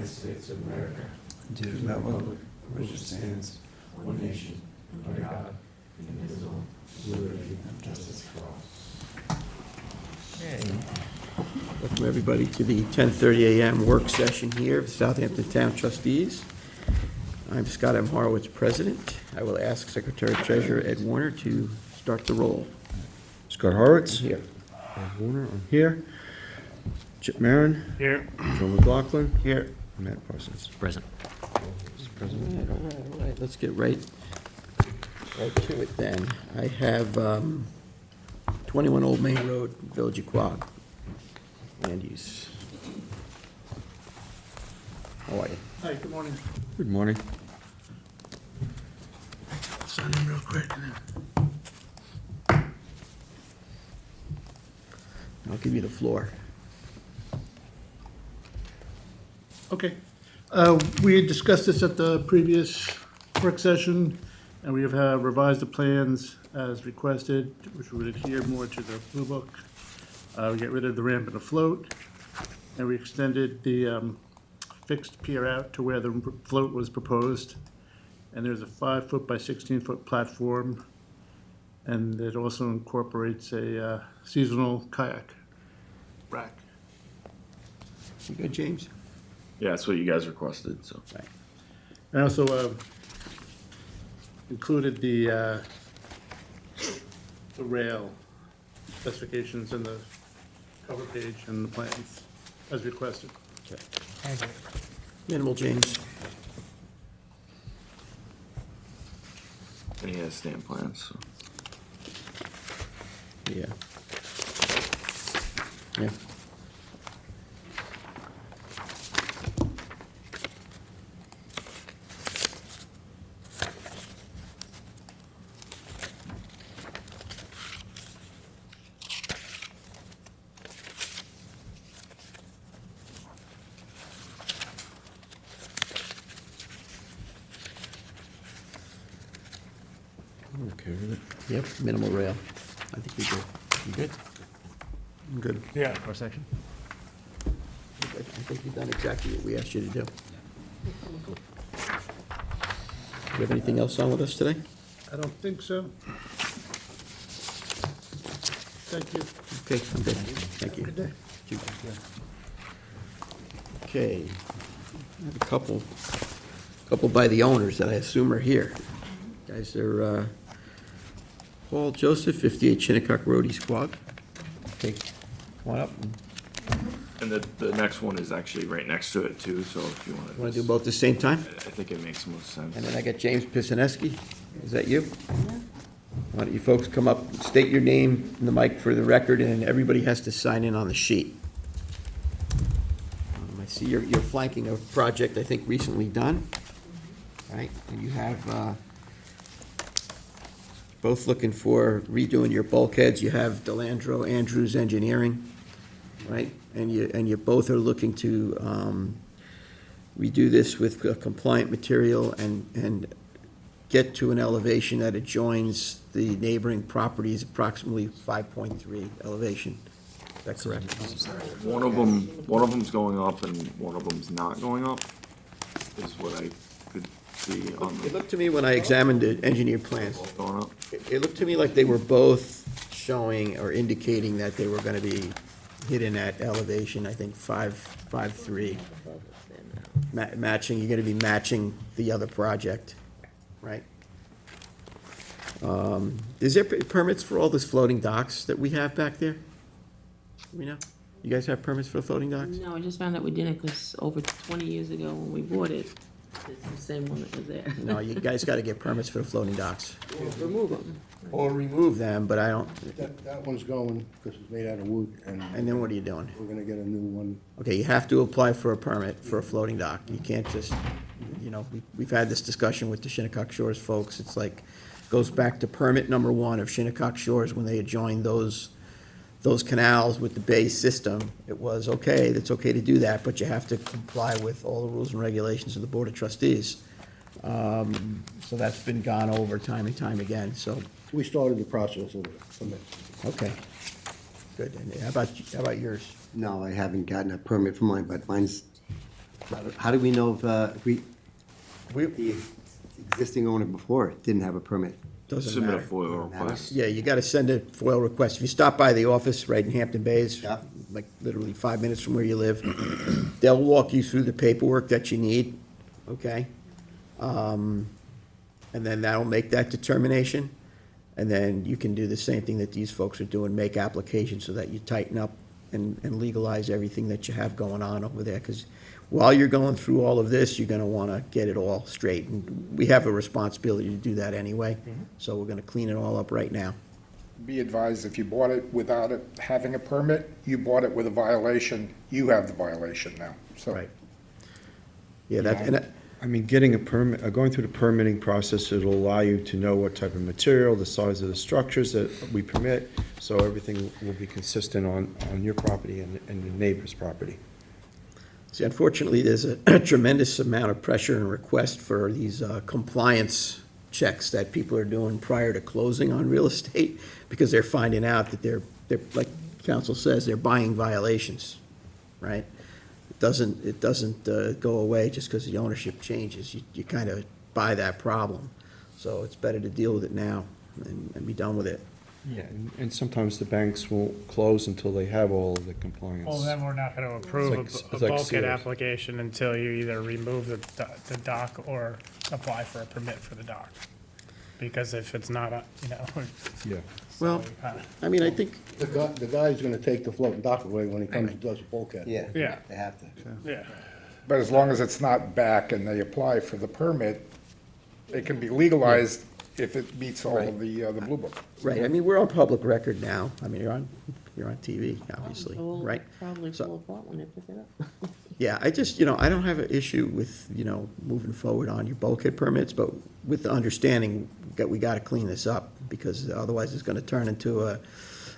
United States of America, and to the republic for which it stands, one nation, under God, indivisible, with liberty and justice for all. welcome everybody to the 10:30 a.m. work session here of the Southampton Town Trustees. I'm Scott M. Horowitz, President. I will ask Secretary Treasurer Ed Warner to start the roll. Scott Horowitz. Here. Ed Warner, I'm here. Chip Marin. Here. Joe McLaughlin. Here. Matt Parsons. Present. President. All right. Let's get right to it then. I have 21 Old Main Road, Village of Quogue. Andy's. How are you? Hi, good morning. Good morning. Sign in real quick. I'll give you the floor. Okay. We had discussed this at the previous work session, and we have revised the plans as requested, which would adhere more to the blue book. We get rid of the ramp and the float, and we extended the fixed pier out to where the float was proposed. And there's a 5-foot by 16-foot platform, and it also incorporates a seasonal kayak rack. You good, James? Yeah, that's what you guys requested, so. Right. I also included the rail specifications in the cover page and the plans as requested. Okay. Minimal, James. And he has stamp plans, so. Yeah. Yeah. I'm okay with it. Yep, minimal rail. I think you're good. You good? I'm good. Yeah. First section. You're good. I think you've done exactly what we asked you to do. Do you have anything else on with us today? I don't think so. Thank you. Okay, I'm good. Thank you. Good day. Thank you. Okay. I have a couple by the owners that I assume are here. Guys, they're Paul Joseph, 58 Shinnecock Road, East Quogue. Okay, come on up. And the next one is actually right next to it too, so if you want to. Want to do both at the same time? I think it makes most sense. And then I got James Pisaneski. Is that you? Why don't you folks come up, state your name in the mic for the record, and everybody has to sign in on the sheet. I see you're flanking a project, I think, recently done, right? And you have both looking for redoing your bulkheads. You have Delandro Andrews Engineering, right? And you both are looking to redo this with compliant material and get to an elevation that adjoins the neighboring properties, approximately 5.3 elevation. Is that correct? One of them's going up and one of them's not going up, is what I could see on It the, looked to me when I examined the engineered plans, both going up. it looked to me like they were both showing or indicating that they were gonna be hitting at elevation, I think 5.3. Matching, you're gonna be matching the other project, right? Is there permits for all those floating docks that we have back there? We know? You guys have permits for the floating docks? No, I just found out we didn't, because over 20 years ago when we bought it, it's the same one that was there. No, you guys gotta get permits for the floating docks. Remove them. Or remove them, but I don't, That one's going, because it's made out of wood, and and then what are you doing? we're gonna get a new one. Okay, you have to apply for a permit for a floating dock. You can't just, we've had this discussion with the Shinnecock Shores folks. It's like, goes back to permit number 1 of Shinnecock Shores when they adjoined those canals with the bay system. It was, okay, it's okay to do that, but you have to comply with all the rules and regulations of the Board of Trustees. So that's been gone over time and time again, so, We started the process of it. okay. Good. And how about yours? No, I haven't gotten a permit for mine, but mine's How do we know if the existing owner before didn't have a permit? Doesn't Submit a matter. FOIL request. Yeah, you gotta send a FOIL request. If you stop by the office right in Hampton Bays, Yeah. like literally 5 minutes from where you live, they'll walk you through the paperwork that you need, okay? And then that'll make that determination. And then you can do the same thing that these folks are doing, make applications so that you tighten up and legalize everything that you have going on over there. Because while you're going through all of this, you're gonna wanna get it all straight. And we have a responsibility to do that anyway, so we're gonna clean it all up right now. Be advised, if you bought it without it having a permit, you bought it with a violation, you have the violation now, so. Right. Yeah, that, and that, I mean, getting a permit, going through the permitting process, it'll allow you to know what type of material, the size of the structures that we permit, so everything will be consistent on your property and the neighbor's property. see, unfortunately, there's a tremendous amount of pressure and request for these compliance checks that people are doing prior to closing on real estate, because they're finding out that they're, like council says, they're buying violations, right? It doesn't go away just because the ownership changes. You kind of buy that problem. So it's better to deal with it now and be done with it. Yeah, and sometimes the banks won't close until they have all of the compliance. Well, then we're not gonna approve It's a like bulkhead Sears. application until you either remove the dock or apply for a permit for the dock. Because if it's not, Yeah. Well, so we kinda- I mean, I think, The guy's gonna take the floating dock away when he comes and does a bulkhead. Yeah. Yeah. They have to. yeah. But as long as it's not back and they apply for the permit, it can be legalized if it meets all of the Blue Book. right, I mean, we're on public record now. I mean, you're on TV, obviously, It'll right? Probably So- fall apart when they pick it up. Yeah, I just, I don't have an issue with, moving forward on your bulkhead permits, but with the understanding that we gotta clean this up, because otherwise it's gonna turn into a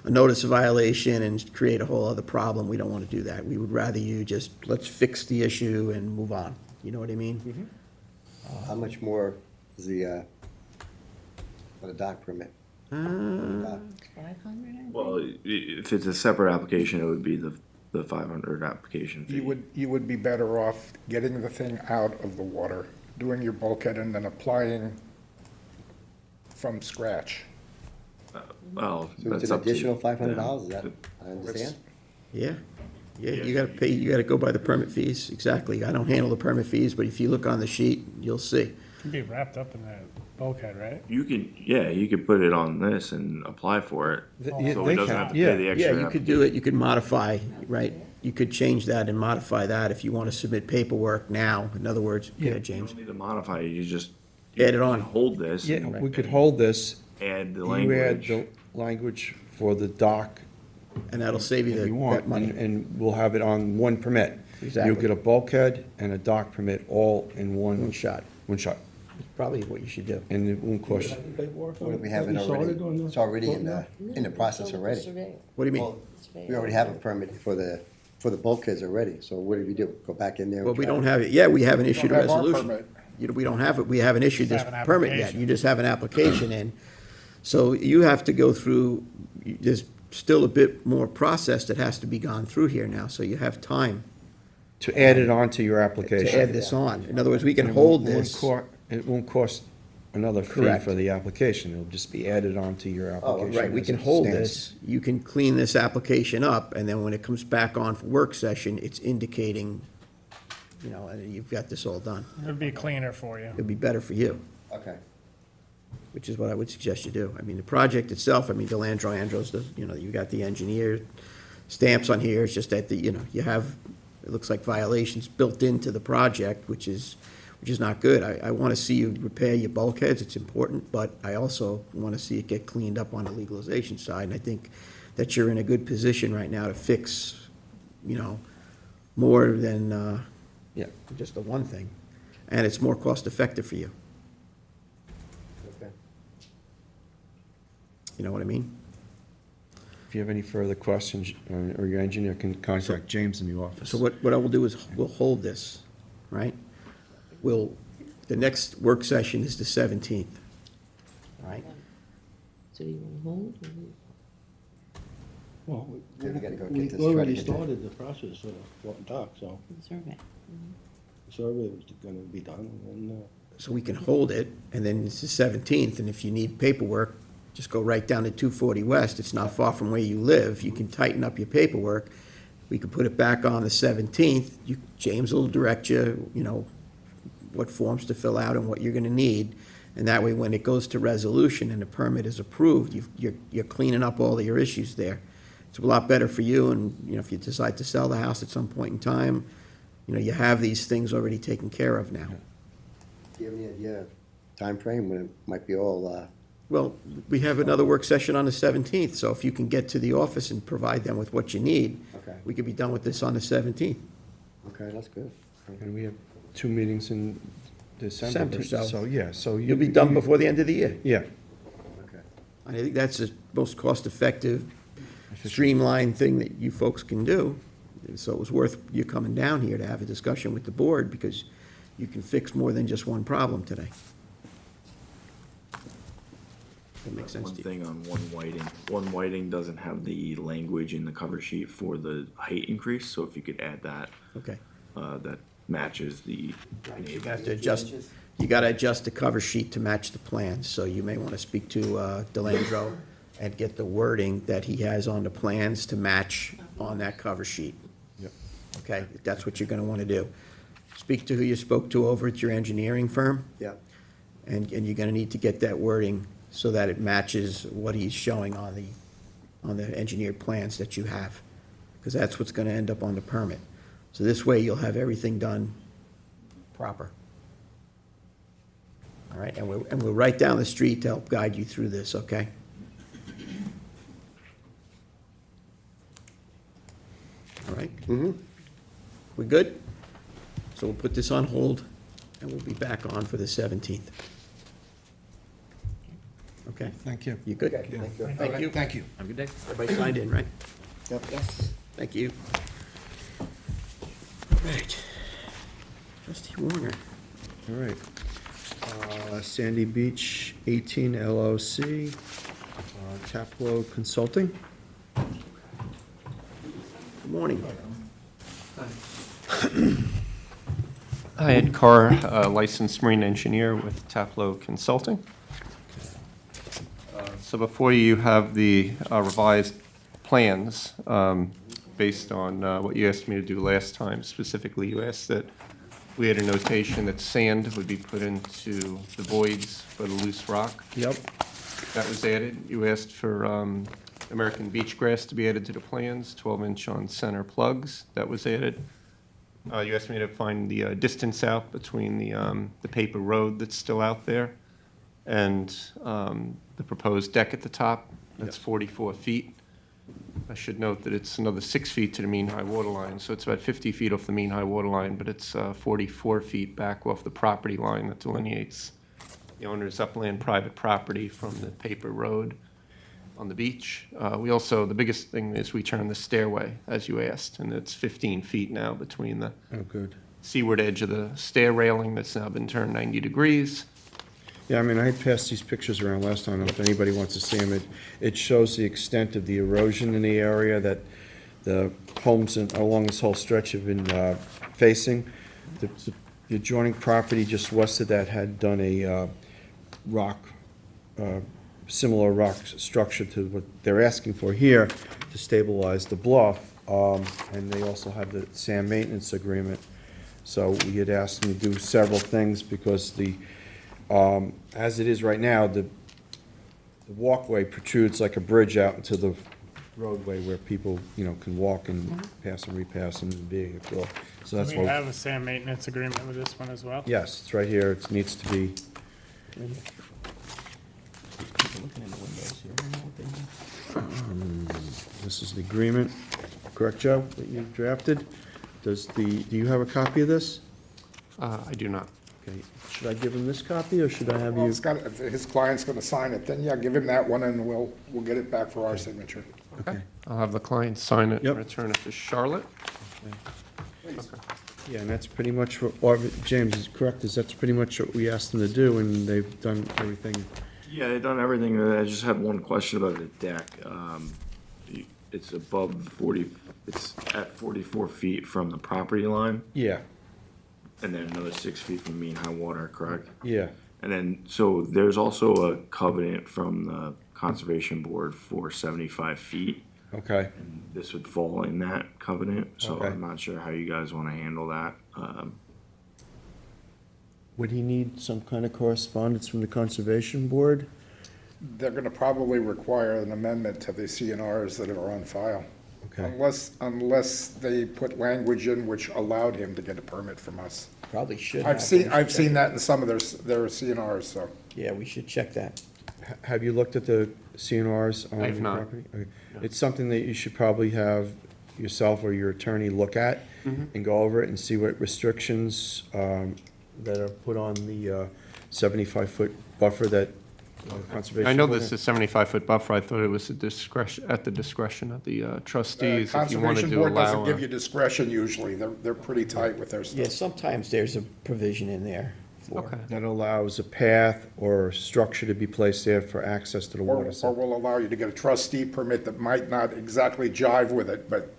notice of violation and create a whole other problem. We don't wanna do that. We would rather you just, let's fix the issue and move on. You know what I mean? How much more is the, for the dock permit? Dock. 500, I think? Well, if it's a separate application, it would be the 500 application fee. You would be better off getting the thing out of the water, doing your bulkhead and then applying from scratch. Well, So it's that's an up to you. additional $500, is Yeah. that, I understand? Yeah, you gotta pay, you gotta go by the permit fees, exactly. I don't handle the permit fees, but if you look on the sheet, you'll see. Can be wrapped up in that bulkhead, right? You could put it on this and apply for it, so Yeah, he they doesn't can, have to pay the yeah. extra. Yeah, you could do it, you could modify, right? You could change that and modify that if you wanna submit paperwork now. In other words, yeah, You James, don't need to modify it, you just. Add it on. Hold this. Yeah, and we could hold this, Add the you add language. the language for the dock and that'll save you if you that want, money. and we'll have it on one permit. Exactly. You'll get a bulkhead and a dock permit all in One one shot, one shot, probably what you should do. and it won't cost. What if we have it already? It's already in the process already. What do you mean? Well, we already have a permit for the bulkheads already, so what do we do? Go back in there? and Well, we try don't to- have it, yeah, we haven't issued a have our resolution. permit. We don't have it, we haven't issued this Have an permit yet, application. you just have an application in. So you have to go through, there's still a bit more process that has to be gone through here now, so you have time To add it onto your to application. add this on. In other words, we can It hold won't this. It won't cost another fee Correct. for the application, it'll just be added onto your application. Right, we as can it hold stands. this, you can clean this application up, and then when it comes back on for work session, it's indicating, and you've got this all done. It'd be cleaner for you. It'd be better for you, Okay. which is what I would suggest you do. I mean, the project itself, Delandro Andros, you got the engineer stamps on here, it's just that you have, it looks like violations built into the project, which is not good. I want to see you repair your bulkheads, it's important, but I also want to see it get cleaned up on the legalization side, and I think that you're in a good position right now to fix, more than, Yeah. just the one thing, and it's more cost-effective for you. Okay. You know what I mean? If you have any further questions, or your engineer can contact James in the office. So what I will do is, we'll hold this, right? The next work session is the 17th, right? So you want to hold? Or Well, Yeah, we gotta go we get this, try to already get that. started the process of the floating dock, so. the survey? survey was gonna be done, and, So we can hold it, and then it's the 17th, and if you need paperwork, just go right down to 240 West. It's not far from where you live. You can tighten up your paperwork. We can put it back on the 17th. James will direct you, what forms to fill out and what you're gonna need. And that way, when it goes to resolution and the permit is approved, you're cleaning up all of your issues there. It's a lot better for you, and, if you decide to sell the house at some point in time, you have these things already taken care of now. Do you have any idea, timeframe when it might be all, Well, we have another work session on the 17th, so if you can get to the office and provide them with what you need, Okay. we could be done with this on the 17th. okay, that's good. And we have 2 meetings in December. December, so Yeah, so. You'll be done before the end of the year. Yeah. Okay. I think that's the most cost-effective, streamlined thing that you folks can do. So it was worth you coming down here to have a discussion with the board, because you can fix more than just one problem today. That makes sense One to you? thing on one whiting doesn't have the language in the cover sheet for the height increase, so if you could add that, Okay. that matches the You have to adjust, you gotta adjust the cover sheet to match the plans, so you may wanna speak to DeLandro and get the wording that he has on the plans to match on that cover sheet. Yep. Okay, if that's what you're gonna wanna do. Speak to who you spoke to over at your engineering firm, Yeah, and you're gonna need to get that wording so that it matches what he's showing on the engineered plans that you have, because that's what's gonna end up on the permit. So this way, you'll have everything done proper. All right, and we're right down the street to help guide you through this, okay? All right? Mm-hmm. We good? So we'll put this on hold, and we'll be back on for the 17th. Okay? Thank you. You good? thank you. Thank you. Thank you. Have a good day. Everybody signed in, right? Yep, yes. Thank you. All right. Trustee Warner. All right. Sandy Beach 18 LLC, Taplow Consulting. Good morning. Hi, Ed Carr, licensed marine engineer with Taplow Consulting. So before you have the revised plans, based on what you asked me to do last time. Specifically, you asked that we had a notation that sand would be put into the voids for the loose rock. Yep. That was added. You asked for American beach grass to be added to the plans, 12-inch on center plugs. That was added. You asked me to find the distance out between the paper road that's still out there and the proposed deck at the top. That's 44 feet. I should note that it's another 6 feet to the mean high water line, so it's about 50 feet off the mean high water line, but it's 44 feet back off the property line that delineates the owner's upland private property from the paper road on the beach. We also, the biggest thing is we turn the stairway, as you asked, and it's 15 feet now between the Oh, good. seaward edge of the stair railing that's now been turned 90 degrees. Yeah, I mean, I had passed these pictures around last time, if anybody wants to see them. It shows the extent of the erosion in the area that the homes along this whole stretch have been facing. The adjoining property just west of that had done a similar rock structure to what they're asking for here to stabilize the bluff. And they also have the sand maintenance agreement. So we had asked them to do several things because as it is right now, the walkway protrudes like a bridge out into the roadway where people, can walk and pass and repass and vehicle. So that's Do we why, have a sand maintenance agreement with this one as well? yes, it's right here. It needs to be, this is the agreement, correct, Joe, that you drafted? Do you have a copy of this? I do not. Okay, should I give him this copy, or should I have Well, you? if his client's gonna sign it, then yeah, give him that one and we'll get it back for our signature. Okay. I'll have the client sign it Yep. and return it to Charlotte. Yeah, and that's pretty much what, or James is correct, that's pretty much what we asked them to do, and they've done everything. Yeah, they've done everything. I just had one question about the deck. It's above 40, it's at 44 feet from the property line. Yeah, and then another 6 feet from mean high water, correct? Yeah, And then, so there's also a covenant from the Conservation Board for 75 feet. okay. This would fall in that covenant, so Okay. I'm not sure how you guys want to handle that. Would he need some kind of correspondence from the Conservation Board? They're gonna probably require an amendment to the CNRs that are on file. Okay. Unless they put language in which allowed him to get a permit from us. Probably should I've have. seen, I've seen that in some of their CNRs, so. Yeah, we should check that. Have you looked at the CNRs on I have your not. property? Okay. It's something that you should probably have yourself or your attorney look at and go over it and see what restrictions that are put on the 75-foot buffer that Conservation. I know Board this has. is 75-foot buffer. I thought it was at the discretion of the trustees if you wanted Conservation to Board allow. doesn't give you discretion usually. They're pretty tight with their Yeah, stuff. sometimes there's a provision in there for. Okay. That allows a path or structure to be placed there for access to the Or water. or will allow you to get a trustee permit that might not exactly jive with it, but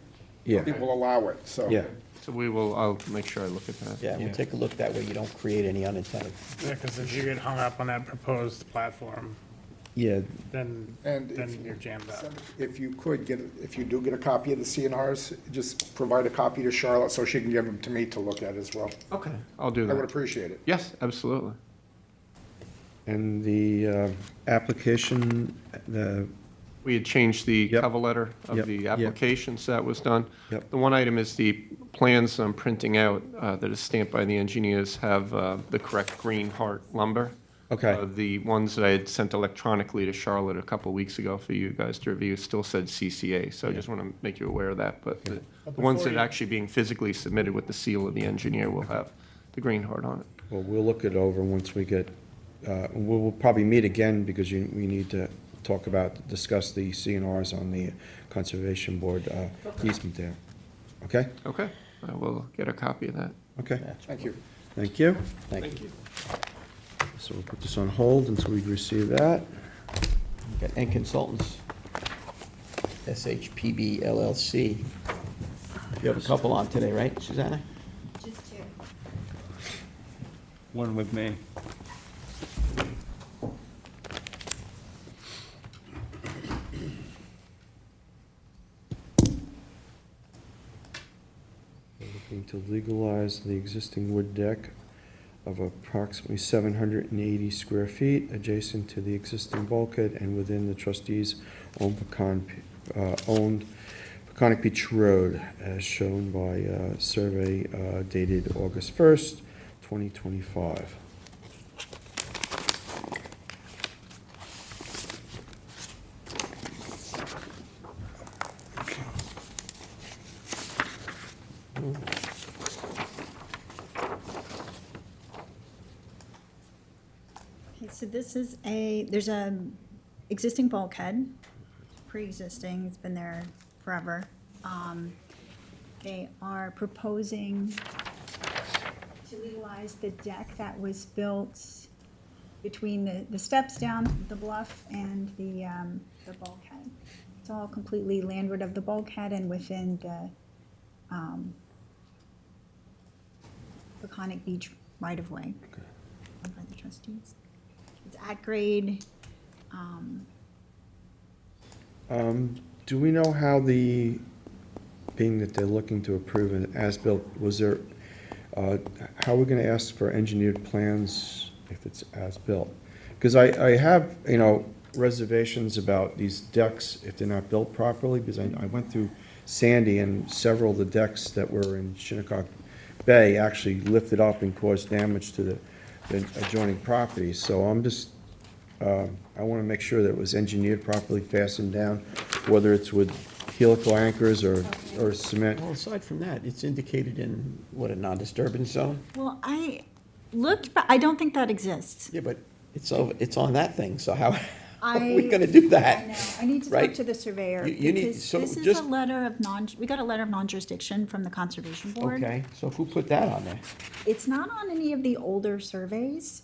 Yeah, it will allow it, so. yeah. So I'll make sure I look at that. Yeah, we'll take a look that way. You don't create any unintended. Yeah, because if you get hung up on that proposed platform, Yeah, then And you're jammed up. if you could get, if you do get a copy of the CNRs, just provide a copy to Charlotte so she can give them to me to look at as well. Okay, I'll do I would that. appreciate it. Yes, absolutely. and the application, We had changed the Yep. cover letter of Yep, the yep. application, so that was done. Yep. The one item is the plans I'm printing out that is stamped by the engineers have the correct green heart lumber. Okay. The ones that I had sent electronically to Charlotte a couple of weeks ago for you guys to review still said CCA, so I just want to make you aware of that. But the ones that are actually being physically submitted with the seal of the engineer will have the green heart on it. well, we'll look it over once we get, we'll probably meet again because we need to discuss the CNRs on the Conservation Board easement there. Okay? Okay, I will get a copy of that. Okay, Thank you. thank you. Thank you. So we'll put this on hold until we receive that. Okay, and consultants, SHPB LLC. You have a couple on today, right, Susanna? Just two. One with me. We're looking to legalize the existing wood deck of approximately 780 square feet adjacent to the existing bulkhead and within the trustees' owned Peconic Beach Road, as shown by survey dated August 1st, 2025. Okay, so this is there's a existing bulkhead, pre-existing, it's been there forever. They are proposing to legalize the deck that was built between the steps down the bluff and the bulkhead. It's all completely landward of the bulkhead and within the Peconic Beach right-of-way owned by the trustees. It's at grade. Do we know how being that they're looking to approve an as-built, was there, how are we gonna ask for engineered plans if it's as-built? Because I have, reservations about these decks if they're not built properly, because I went through Sandy and several of the decks that were in Shinnecock Bay actually lifted up and caused damage to the adjoining properties. So I'm just, I want to make sure that it was engineered properly, fastened down, whether it's with helical anchors or cement. Well, aside from that, it's indicated in, what, a non-disturbance zone? Well, I looked, but I don't think that exists. Yeah, but it's on that thing, so how are I- we gonna do that? I know, I need to talk Right? to the surveyor. You need- because so this is just- a letter of we got a letter of non-jurisdiction from the Conservation Board. Okay, so who put that on there? It's not on any of the older surveys.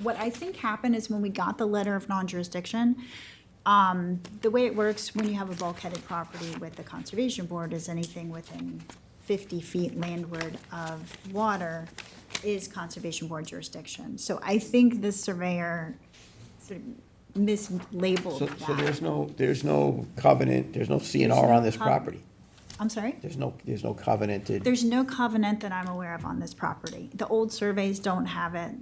What I think happened is when we got the letter of non-jurisdiction, the way it works when you have a bulkheaded property with the Conservation Board is anything within 50 feet landward of water is Conservation Board jurisdiction. So I think the surveyor sort of mislabeled So that. there's no covenant, there's no CNR on this property? I'm sorry? There's no covenanted, There's no covenant that I'm aware of on this property. The old surveys don't have it.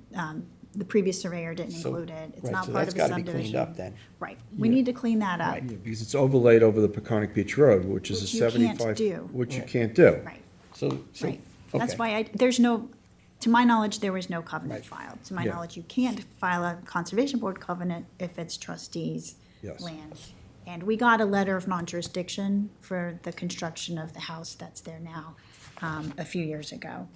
The previous surveyor didn't So- include it. It's right, not so part that's of the gotta be subdivision. cleaned up then. Right. We need to clean that up. Right. Yeah, because it's overlaid over the Peconic Beach Road, which is a Which you can't 75. do. Which you can't do. Right, So, right. That's okay. why there's no, to my knowledge, there was no covenant Right. filed. To my Yeah. knowledge, you can't file a Conservation Board covenant if it's trustees' Yes. land. And we got a letter of non-jurisdiction for the construction of the house that's there now, a few years ago.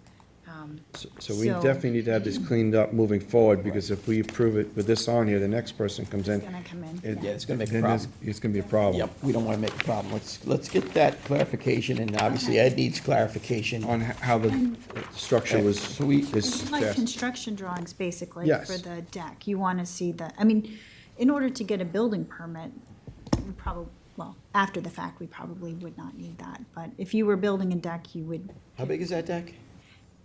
So we So- definitely need to have this cleaned up moving forward, because if we approve it with this on here, the next person comes in. It's gonna come in, it- yeah. Yeah, it's gonna make a then problem. It's gonna be a problem. Yep, we don't wanna make a problem. Let's get that clarification, and obviously Ed needs clarification. On how the structure was, So we- is It's like cast. construction drawings, basically, Yes. for the deck. You want to see I mean, in order to get a building permit, we probably, well, after the fact, we probably would not need that. But if you were building a deck, you would, How big is that deck?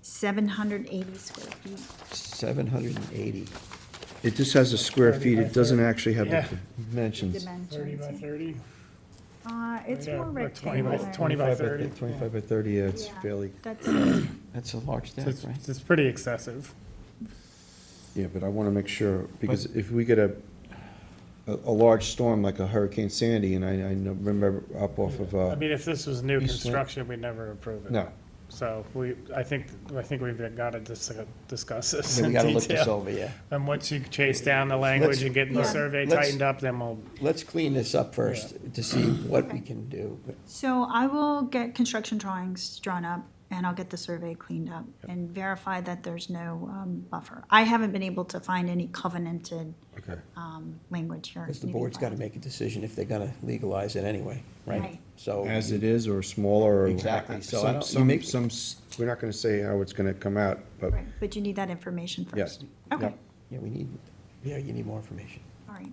780 square feet. 780. It just has the square feet, it doesn't actually have Yeah. the dimensions. 30 by Dimensions. 30? It's Yeah, more like 20 by- rectangular. 20 by 30. 25 by 30, yeah, it's Yeah, fairly, That's, That's a large deck, It's, right? it's pretty excessive. yeah, but I want to make sure, because if we get a large storm like a Hurricane Sandy, and I know- remember up off of, I mean, if this was new East Lake. construction, we'd never approve it. no, So I think we've got to discuss this Yeah, we in gotta look this detail. over, yeah. And once you chase down the language and get the Yeah. survey Let's- tightened up, then we'll, Let's clean this up first to see what we can do. so I will get construction drawings drawn up, and I'll get the survey cleaned up and verify that there's no buffer. I haven't been able to find any covenanted okay. language here. Because the needing board's gotta filed. make a decision if they're gonna legalize it anyway, right? Right. So. As it is, or smaller, or. Exactly, so I some- don't- you some- make- some we're not going to say how it's going to come out, but, Right, but you need that information yes. first. Okay, Yeah, you need more information. all right.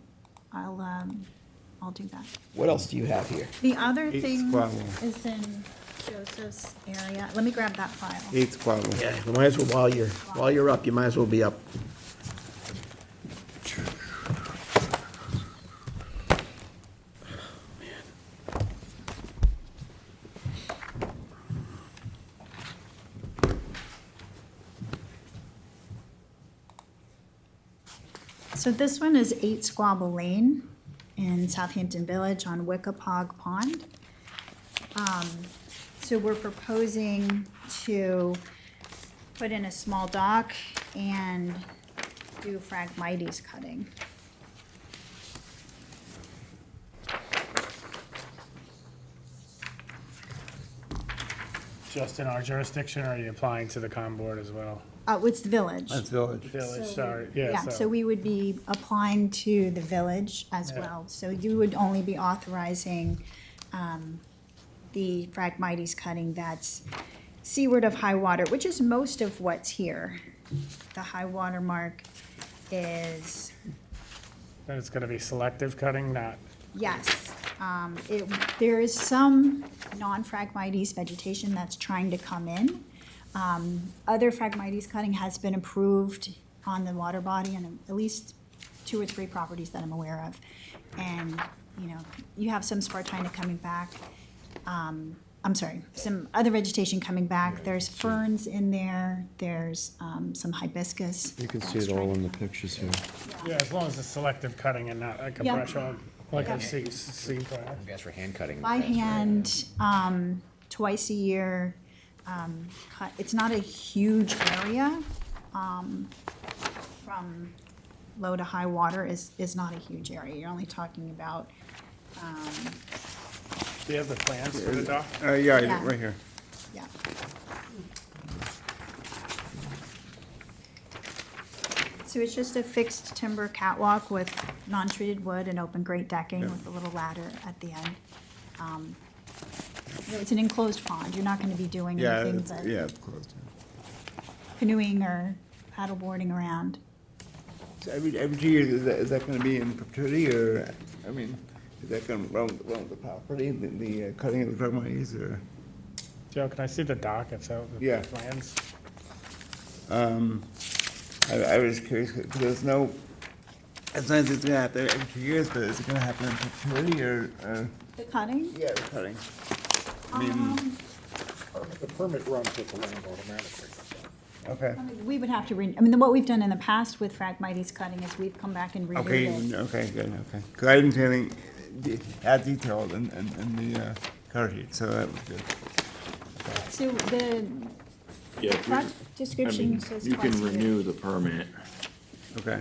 I'll do that. What else do you have here? The other Eight thing squabble. is in Joseph's area. Let me grab that file. 8 squabble. Yeah, you might as well, while you're up, you might as well be up. So this one is 8 Squabble Lane in Southampton Village on Wickapog Pond. So we're proposing to put in a small dock and do Phragmites cutting. just in our jurisdiction, or are you applying to the con board as well? It's the village. That's village. Village, So- sorry, Yeah, so we would be applying to the village as Yeah. well. So you would only be authorizing the Phragmites cutting that's seaward of high water, which is most of what's here. The high water mark is, Then it's gonna be selective cutting, not, yes, there is some non-Phragmites vegetation that's trying to come in. Other Phragmites cutting has been approved on the water body on at least 2 or 3 properties that I'm aware of. And, you have some Spartina coming back. I'm sorry, some other vegetation coming back. There's ferns in there, there's some hibiscus. You can see that's it all trying in to the come. pictures here. yeah, as long as it's selective cutting and not like a Yep. brush hog, like Yep. I've seen prior. Ask for hand cutting. By hand, twice a year. It's not a huge area. From low to high water is not a huge area. You're only talking about, Do you have the plans for the dock? Yeah, Yeah. right here. yeah. So it's just a fixed timber catwalk with non-treated wood and open grate decking with a little ladder at the end. It's an enclosed pond. You're not gonna be doing Yeah, anything it's, but yeah, it's closed. canoeing or paddleboarding around. So every 2 years, is that gonna be in perpetuity, or, I mean, is that gonna run the property, the cutting of the Phragmites, or? Joe, can I see the dock itself, the Yeah. plans? I was curious, because there's no, as long as it's gonna happen every 2 years, but is it gonna happen in perpetuity or, The cutting? yeah, the cutting? The permit runs with the land automatically. Okay. I mean, we would have to, I mean, what we've done in the past with Phragmites cutting is we've come back and renewed Okay, it. okay, good, okay. Because I didn't see anything as detailed in the cover sheet, so that was good. So the Yeah, if project I description mean, says you twice can a year. renew the permit. Okay.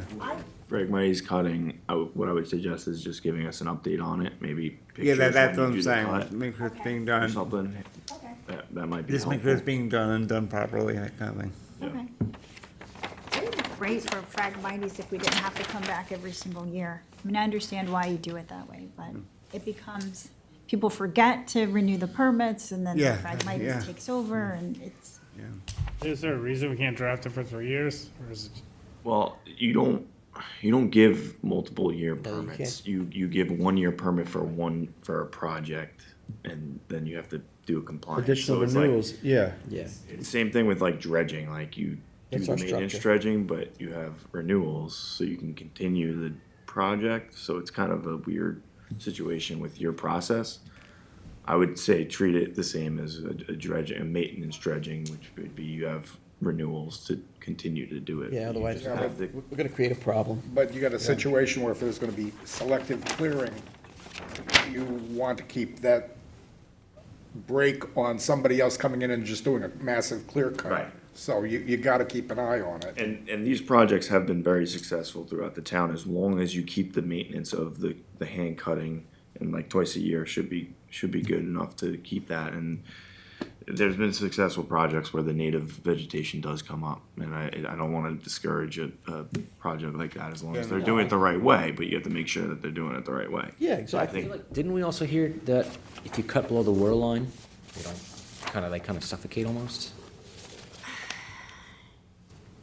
Phragmites cutting, what I would suggest is just giving us an update on it, maybe Yeah, pictures that's when what you I'm do the saying, cut make sure it's being or done, something. Okay, That might be just make sure it's helpful. being done and done properly, that kind of thing. okay. It would be great for Phragmites if we didn't have to come back every single year. I mean, I understand why you do it that way, but it becomes, people forget to renew the permits, and then the Yeah, yeah. Phragmites takes over, and it's, Yeah. Is there a reason we can't draft it for 3 years, or is it? Well, you don't give multiple year No, you permits. You give 1 year permit for a project, and then you have to do a compliance. Additional So it's like- renewals, yeah. Yeah. Same thing with like dredging, like you do That's the our maintenance structure. dredging, but you have renewals, so you can continue the project, so it's kind of a weird situation with your process. I would say treat it the same as a dredging, a maintenance dredging, which would be you have renewals to continue to do it. Yeah, You otherwise, just have to- we're gonna create a problem. But you got a situation where if there's gonna be selective clearing, you want to keep that break on somebody else coming in and just doing a massive clear cut. Right. So you gotta keep an eye on it. And these projects have been very successful throughout the town, as long as you keep the maintenance of the hand cutting, and like twice a year should be good enough to keep that. And there's been successful projects where the native vegetation does come up, and I don't wanna discourage a project like that, as long as they're doing it the right way, but you have to make sure that they're doing it the right way. Yeah, I exactly. think, Didn't we also hear that if you cut below the water line, they kind of suffocate almost?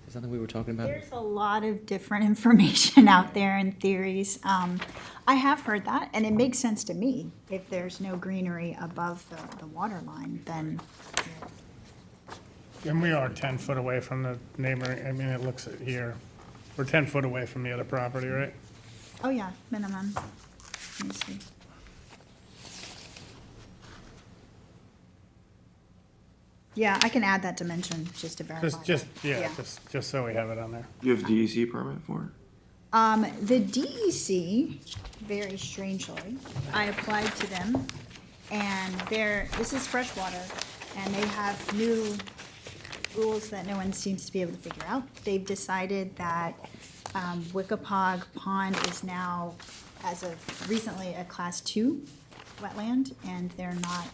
Is that something we were talking about? there's a lot of different information out there and theories. I have heard that, and it makes sense to me. If there's no greenery above the water line, then And we are 10 foot away from the neighboring, I mean, it looks at here. We're 10 foot away from the other property, right? oh yeah, minimum. Let me see. Yeah, I can add that dimension just to verify. Just so we have it on there. you have DEC permit for it? The DEC, very strangely, I applied to them, and this is freshwater, and they have new rules that no one seems to be able to figure out. They've decided that Wickapog Pond is now, as of recently, a Class 2 wetland, and they're not,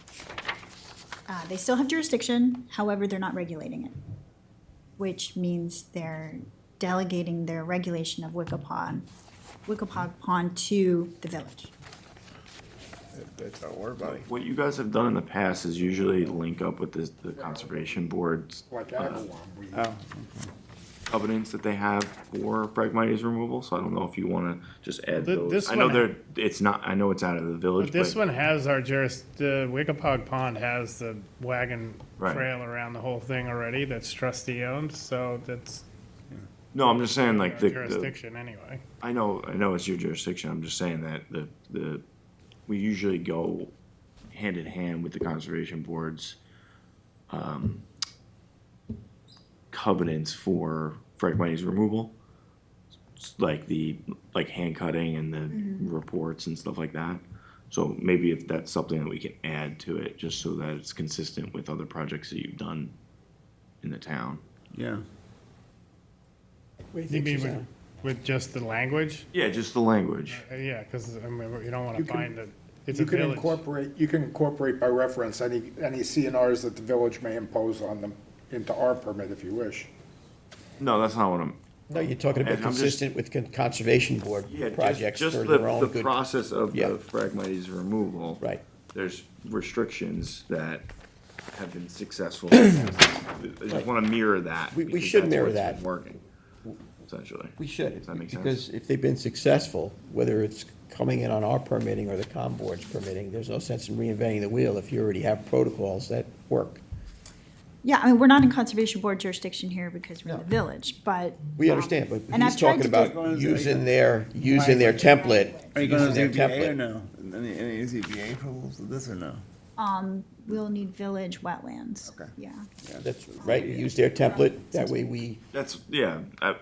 they still have jurisdiction, however, they're not regulating it, which means they're delegating their regulation of Wickapog Pond to the village. That's our water body. What you guys have done in the past is usually link up with the conservation board's Like Agawam, we, Oh, covenants that they have for Phragmites removal, so I don't know if you wanna just add those. This I know one- I know it's out of the village, This but one has the Wickapog Pond has the wagon Right. trail around the whole thing already that's trustee owned, so that's no, I'm just saying like our the, jurisdiction anyway. I know it's your jurisdiction, I'm just saying that we usually go hand in hand with the conservation board's covenants for Phragmites removal. Like hand cutting and the reports and stuff like that. So maybe if that's something that we can add to it, just so that it's consistent with other projects that you've done in the town. yeah. What do You think, mean Suzanne? with just the language? Yeah, just the language. Yeah, because, I mean, you don't want You to can- find it, it's a you can village. incorporate by reference any CNRs that the village may impose on them into our permit if you wish. No, that's not what I'm, No, you're talking about And I'm just- consistent with conservation board yeah, projects just for the their own good. process of Yeah. the Phragmites removal. Right. There's restrictions that have been successful. I just wanna mirror that. We because should that's mirror what's that. been working, essentially. We should, Does that make sense? because if they've been successful, whether it's coming in on our permitting or the com board's permitting, there's no sense in reinventing the wheel if you already have protocols that work. Yeah, I mean, we're not in conservation board jurisdiction here because we're in the village, but. We understand, but And he's I've tried talking to about do- using their template, Are you going using to their ZBA or template. no? Any ZBA approvals of this or no? We'll need village wetlands. Okay. Yeah. That's right, use their template, that way we, That's, yeah, I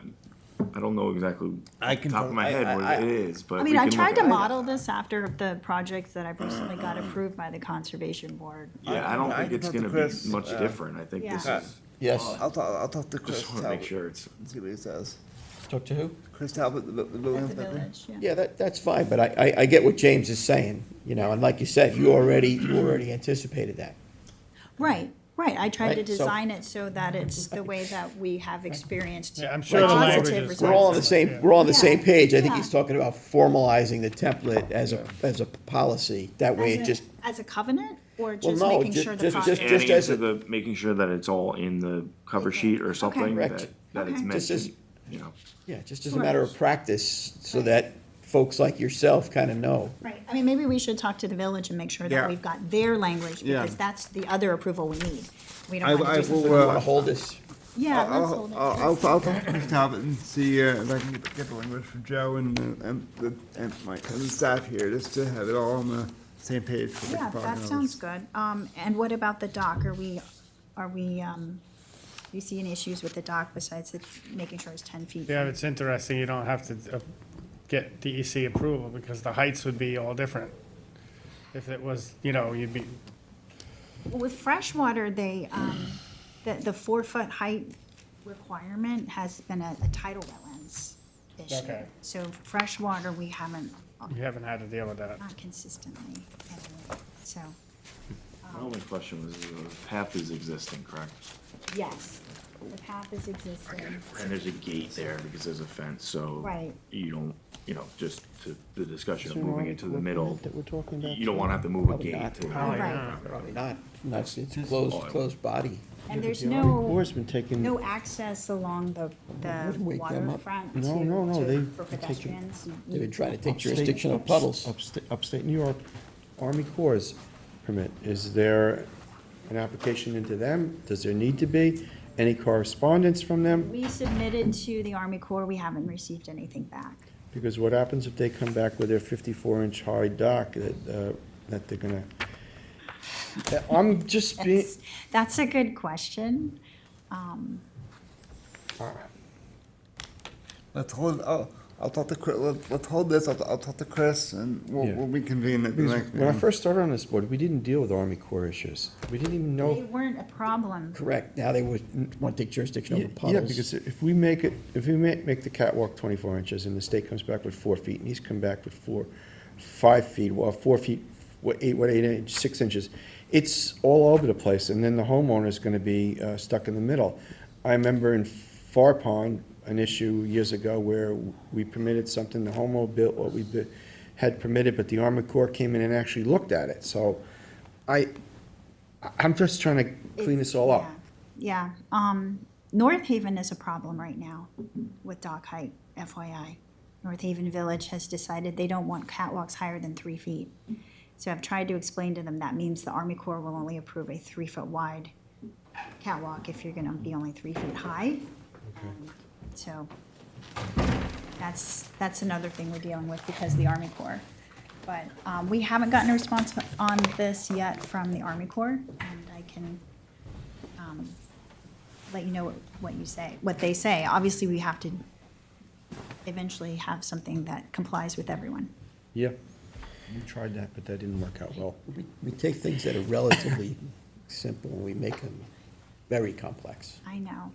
don't know exactly I off the can top of tell- my head what I- it is, but I we mean, I can tried look to at it. model this after the projects that I've recently got approved by the conservation board. Yeah, I don't I think can it's talk to gonna Chris, be much uh, different. I think this Yeah. is, yes. I'll talk to Chris just wanna make Talbot sure it's, and see what he says. Talk to who? Chris Talbot, the building At the inspector. village, yeah. Yeah, that's fine, but I get what James is saying, you know, and like you said, you already anticipated that. Right, right. I tried to Right, so- design it so that it's the way that we have experienced. Yeah, I'm sure the positive language is. results. We're all on the same, we're all on the same Yeah, page. I think yeah. he's talking about formalizing the template as a policy. That way it just, As a covenant, or Well, just no, making ju- sure the just- project? just adding as into a- the, making sure that it's all in the cover sheet or something, Correct. that it's Okay. Just as- mentioned, you know. yeah, just as a matter of practice, so that folks like yourself kind of know. Right, I mean, maybe we should talk to the village and make sure Yeah. that we've got their language, Yeah. because that's the other approval we need. We I don't want to do will, something. You want to hold this? Yeah, let's hold it. I'll talk to Chris Talbot and see if I can get the language from Joe and my and the staff here, just to have it all on the same page for the Yeah, property that owners. sounds good. And what about the dock? Do you see any issues with the dock besides making sure it's 10 feet? Yeah, from- it's interesting, you don't have to get DEC approval, because the heights would be all different. If it was, you know, you'd be, Well, with freshwater, the 4-foot height requirement has been a tidal wetlands issue. Okay. So freshwater, we haven't, you haven't had to deal with that. not consistently, anyway. So, My only question was, the path is existing, correct? yes, the path is existing. And there's a gate there because there's a fence, so. Right. You don't, you know, just to the discussion of Is there an moving it to the article middle, that we're talking about you don't wanna have to move a Probably gate not. to. Right. Probably not. It's closed body. And there's The Army no, Corps' been taking. no access along the Wouldn't wake them up. waterfront No, they've for been taking- pedestrians. They've been trying to take Upstate- jurisdiction of puddles. Upstate New York Army Corps' permit. Is there an application into them? Does there need to be? Any correspondence from them? We submitted to the Army Corps, we haven't received anything back. Because what happens if they come back with their 54-inch high dock that they're gonna, I'm just being, That's a good question. Let's hold, I'll talk to Chris, let's hold this, I'll talk to Chris and Yeah. we'll reconvene at the because next when I meeting. first started on this board, we didn't deal with Army Corps issues. We didn't even They know. weren't a problem. Correct. Now they want to take jurisdiction over Yeah, puddles. because if we make it, if we make the catwalk 24 inches and the state comes back with 4 feet and he's come back with 5 feet, well, 4 feet, 6 inches, it's all over the place, and then the homeowner's gonna be stuck in the middle. I remember in Far Pond, an issue years ago where we permitted something, the homeowner built what we had permitted, but the Army Corps came in and actually looked at it, so I'm just trying to clean this all up. Yeah, North Haven is a problem right now with dock height, FYI. North Haven Village has decided they don't want catwalks higher than 3 feet. So I've tried to explain to them that means the Army Corps will only approve a 3-foot wide catwalk if you're gonna be only 3 feet high. So that's another thing we're dealing with because of the Army Corps. But we haven't gotten a response on this yet from the Army Corps, and I can let you know what they say. Obviously, we have to eventually have something that complies with everyone. Yeah, we tried that, but that didn't work out well. We take things that are relatively simple and we make them very complex. I know.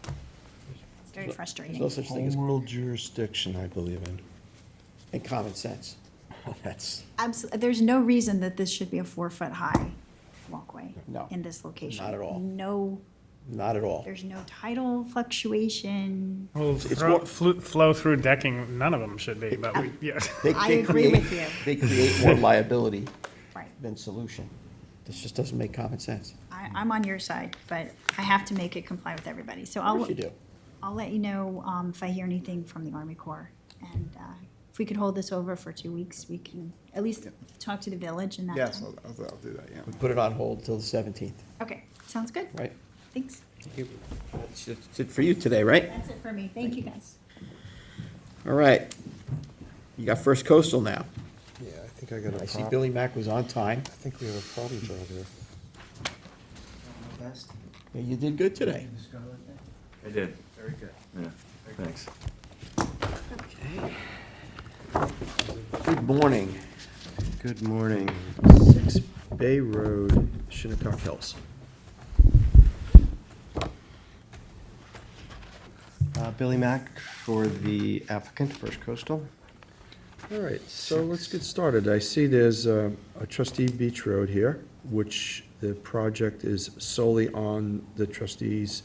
It's very There's frustrating. no such thing as, Home rule jurisdiction, I believe in. and common sense. That's, There's no reason that this should be a 4-foot high walkway No, in this location. not at all. No, Not at all. there's no tidal fluctuation. Well, flow through decking, none of them should be, but we, yeah. I agree with you. They create more liability Right. than solution. This just doesn't make common sense. I'm on your side, but I have to make it comply with everybody. So Of course you do. I'll let you know if I hear anything from the Army Corps. And if we could hold this over for 2 weeks, we can at least talk to the village and that Yes, time. I'll do that, yeah. We put it on hold till the 17th, Okay, sounds good. right? Thanks. That's it for you today, right? That's it for me. Thank you, guys. All right. You got First Coastal now. Yeah, I think I got a I see problem. Billy Mack was on time. I think we have a problem child here. Yeah, you did good today. I did. Very good. Yeah, thanks. Good morning. Good morning. 6 Bay Road, Shinnecock Hills. Billy Mack for the applicant, First Coastal. All right, so let's get started. I see there's a trustee beach road here, which the project is solely on the trustee's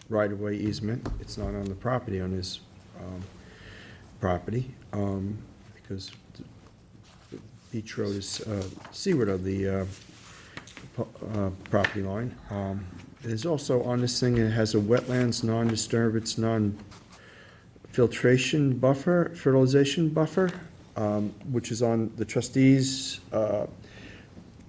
right-of-way easement. It's not on the property owner's property, because the beach road is seaward of the property line. There's also on this thing, it has a wetlands, non-disturbance, non-filtration buffer, fertilization buffer, which is on the trustees'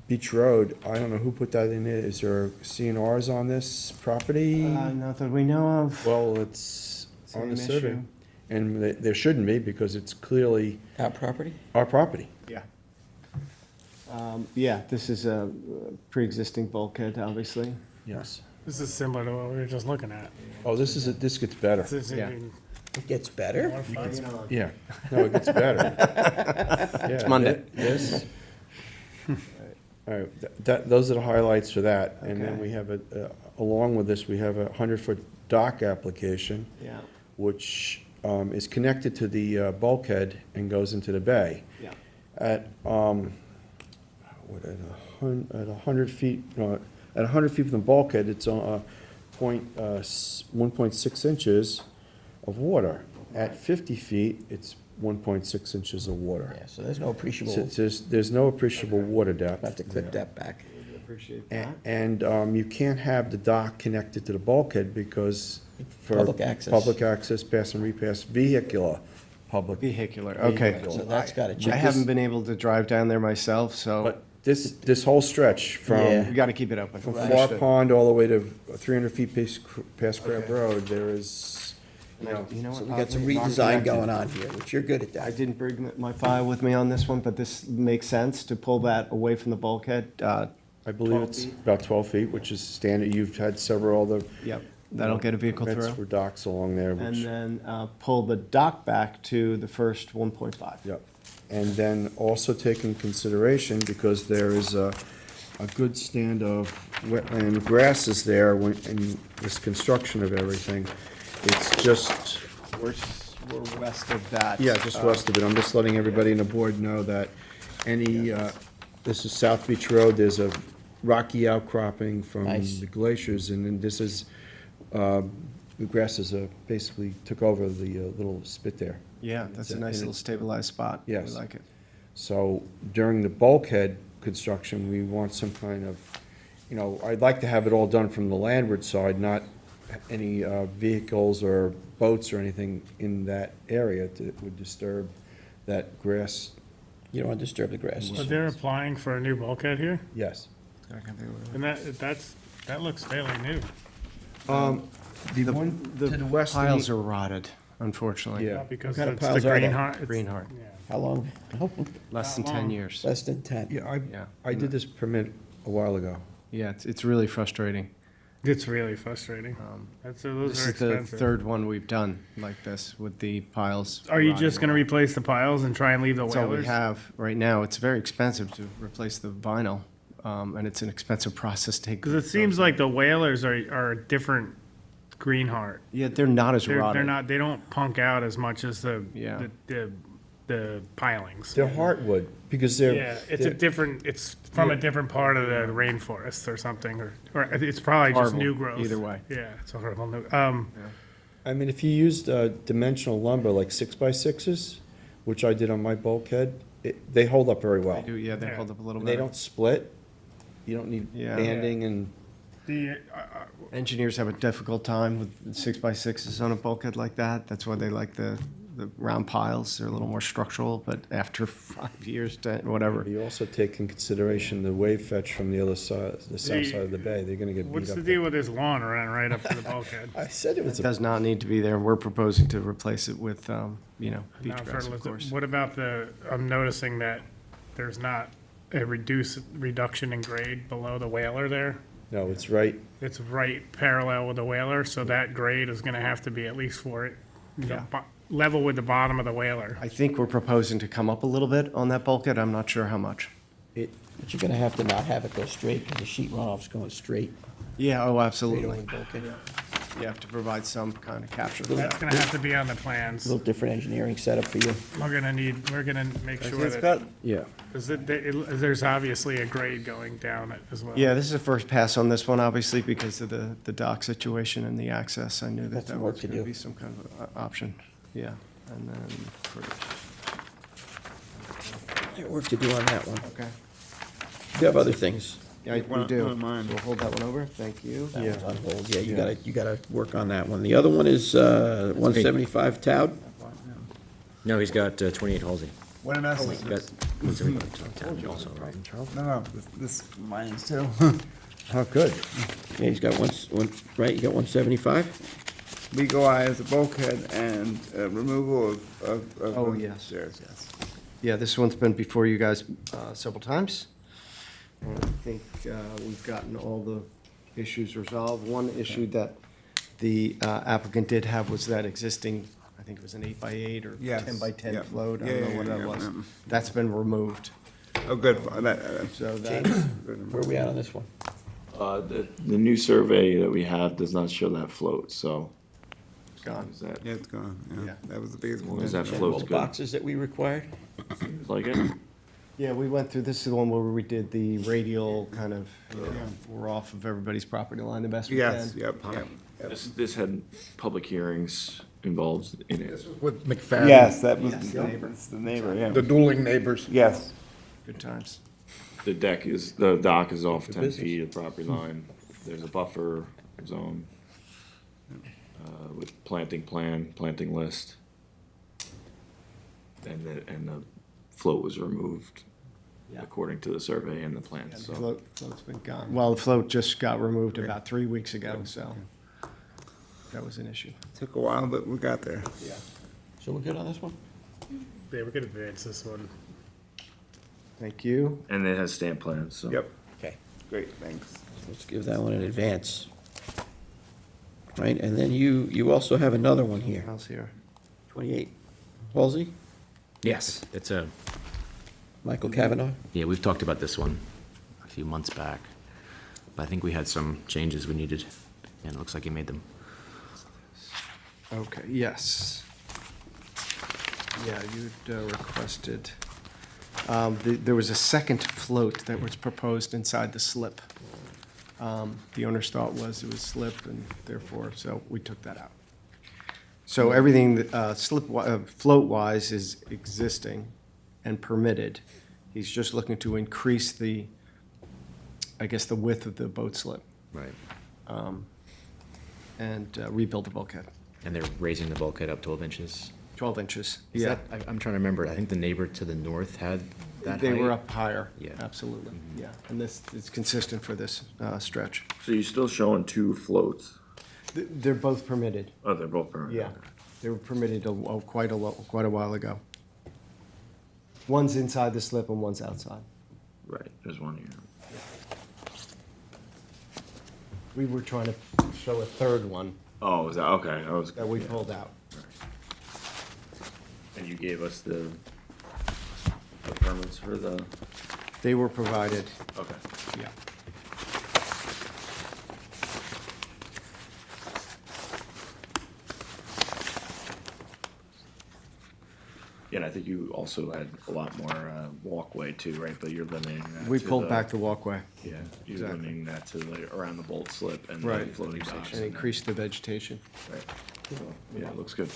beach road. I don't know who put that in there. Is there CNRs on this property? Not that we know of. Well, it's on the Same survey. issue. And there shouldn't be, because it's clearly Our property? our property. Yeah. Yeah, this is a pre-existing bulkhead, obviously. Yes. This is similar to what we were just looking at. Oh, this gets better. This is Yeah. even It gets better? more fun. Yeah, no, it gets better. It's Monday. Yes. All right, those are the highlights for that. And then Okay. we have along with this, we have a 100-foot dock application, Yeah, which is connected to the bulkhead and goes into the bay. yeah. At, at 100 feet, no, at 100 feet from the bulkhead, it's on 1.6 inches of water. At 50 feet, it's 1.6 inches of water. Yeah, so there's no appreciable, So there's no appreciable water depth. have to clip that back. Appreciate A- that. And you can't have the dock connected to the bulkhead because for Public access. public access, pass and repass, vehicular, public. Vehicular, okay. Vehicular. So that's gotta I change. haven't been able to drive down there myself, so But this whole stretch we from, gotta keep it open. from Far Understood. Pond all the way to 300 feet past Crab Okay. Road, there is, you know, You know So what? we got some Not redesign connected. going on here, which you're good at I that. didn't bring my file with me on this one, but this makes sense to pull that away from the bulkhead. I believe 12 it's feet? about 12 feet, which is standard. You've had several other. Yep, that'll get a vehicle permits through. for docks along there, And which, then pull the dock back to the first 1.5. yep. And then also take in consideration, because there is a good stand of wetland grasses there in this construction of everything. It's just, We're west of that. yeah, just west of it. I'm just letting everybody in the board know that this is South Beach Road. There's a rocky outcropping from Nice. the glaciers, and then this is, the grasses basically took over the little spit there. Yeah, that's a And nice little it's- stabilized spot. We Yes. like it. So during the bulkhead construction, we want some kind of, I'd like to have it all done from the landward side, not any vehicles or boats or anything in that area that would disturb that grass. You don't want to disturb the grasses. But they're applying for a new bulkhead here, Yes. and that looks fairly new. The one to the west. of Piles the- are rotted, unfortunately. Yeah. Not because What kind of it's the piles are they? green heart. Green heart, Yeah. How long? less than Not 10 long. years. Less than 10. Yeah, Yeah. I did this permit a while ago. Yeah, it's really frustrating. It's really frustrating. This Those is are the expensive. third one we've done like this with the piles. Are you rotting just gonna away. replace the piles and try and leave the That's all we whalers? have right now. It's very expensive to replace the vinyl, and it's an expensive process to take. Because it seems like the whalers are a different green heart. Yeah, they're not as They're rotted. not, they don't punk out as much as Yeah. the pilings. They're hardwood, because they're. Yeah, it's from a different part of the rainforest or something, or it's probably just Horrible, new growth. either way. Yeah, it's horrible. I mean, if you used dimensional lumber like 6x6s, which I did on my bulkhead, they hold up very well. They do, yeah, they Yeah. hold up a little And bit. they don't split. You don't need Yeah. banding and, The, Engineers have a difficult time with 6x6s on a bulkhead like that. That's why they like the the round piles. They're a little more structural, but after 5 years, whatever. You also take in consideration the wave fetch from the other side, the south side of the bay. They're gonna get beat up. What's the deal with this lawn running right up to the bulkhead? I said it was It a, does not need to be there. We're proposing to replace it with, beach Not grass, of fertilizer. course. What about I'm noticing that there's not a reduction in grade below the whaler there. no, it's right, It's right parallel with the whaler, so that grade is gonna have to be at least for it, Yeah. level with the bottom of the whaler. I think we're proposing to come up a little bit on that bulkhead. I'm not sure how much. But you're gonna have to not have it go straight, because the sheet runoff's going straight, Yeah, oh, straight over absolutely. the bulkhead. You have to provide some kind of capture for That's that. gonna have to be on the plans. A little different engineering setup for you. We're gonna make sure It's that, got, yeah. 'cause there's obviously a grade going down it as well. Yeah, this is a first pass on this one, obviously, because of the dock situation and the access. I knew Got that some that work was to going to do. be some kind of option. Yeah, and then Work to do on that one. okay. You have other things. Yeah, we One- do. one of mine. So we'll hold that one over. Thank you. That one's on hold, yeah, you Yeah. gotta work on that one. The other one is, 175 Town. No, he's got 28 Halsey. what an He's essence. got 175 Town also, right? No, this mine is too. Oh, good. Yeah, he's got right, you got 175? Legal eye as a bulkhead and removal of. Oh, the yes. stairs, yes. Yeah, this one's been before you guys several times. And I think we've gotten all the issues resolved. One issue that the applicant did have was that existing, I think it was an 8x8 or Yes, 10x10 yeah. float. I Yeah, don't know yeah, what yeah, that was. yeah. That's been removed. Oh, good. So James, that, where are we at on this one? The new survey that we have does not show that float, so. it's gone. Is that, Yeah, it's gone, Yeah. yeah. That was the biggest one. is that Check float's those good? boxes that we required? Like it? Yeah, we went through, this is the one where we did the radial kind of, we're off of everybody's property line the best we can. Yes, yep, yep. This had public hearings involved in it. With McFadden. Yes, that was Yes, the neighbor. it's the neighbor, yeah. The dueling neighbors. Yes. Good times. The dock is off for 10 business. feet of the property line. There's a buffer zone with planting plan, planting list. And the float was removed Yeah. according to the survey and the plans, so. Float's been gone. Well, the float just got removed about 3 weeks ago, so that was an issue. Took a while, but we got there. So we're good on this one? Yeah, we could advance this one. Thank you. And it has stamp plans, so. Yep, Okay, great, thanks. let's give that one in advance. Right, and then you also have another one here, House here. 28 Halsey, Yes, it's a, Michael Kavanaugh. yeah, we've talked about this one a few months back. But I think we had some changes we needed, and it looks like you made them. Okay, yes. Yeah, you'd requested, there was a second float that was proposed inside the slip. The owner's thought was it was slip, and therefore, so we took that out. So everything that, float-wise is existing and permitted. He's just looking to increase the, I guess, the width of the boat slip Right. and rebuild the bulkhead. And they're raising the bulkhead up 12 inches. 12 inches. Is Yeah. that, I'm trying to remember, I think the neighbor to the north had that They were height. up higher. Yeah. Absolutely, yeah. And this is consistent for this stretch. So you're still showing two floats? They're both permitted. Oh, they're both permanent? Yeah. They were permitted quite a while ago. One's inside the slip and one's outside. Right, there's one here. We were trying to show a third one Oh, is that, okay, I was. that we yeah. pulled out. And you gave us the permits for the, They were provided, okay. yeah. Yeah, and I think you also had a lot more walkway too, right? But you're limiting that We to pulled back the walkway. Yeah, you're Exactly. limiting that to like around the bolt slip and the Right. floating docks. And increase the vegetation. Right. So, yeah, it looks good.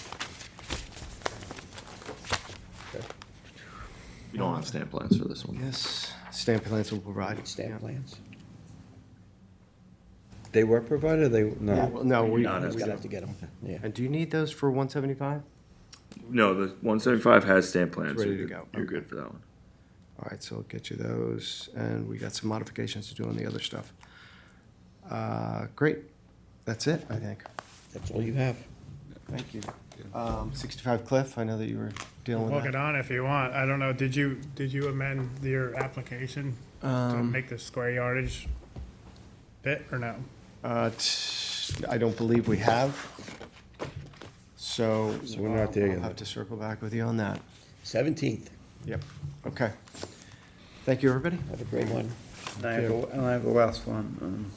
You don't have stamp plans for this one? Yes, stamp plans will provide. Stamp yeah. plans. They were provided, they, Yeah, no. well, no, we, Not We're as- gonna have to get them, yeah. and do you need those for 175? No, the 175 has stamp plans. It's ready You're to good- go. You're Okay. good for that one. All right, so I'll get you those, and we got some modifications to do on the other stuff. Great, that's it, I think. That's all you have. Thank you. 65 Cliff, I know that you were dealing with Look it that. on if you want. I don't know, did you amend your application to make the square yardage fit or no? I don't believe we have, so. So we're not there I'll yet. have to circle back with you on that. 17th. Yep, okay. Thank you, everybody. Have a great one. And I have the last one.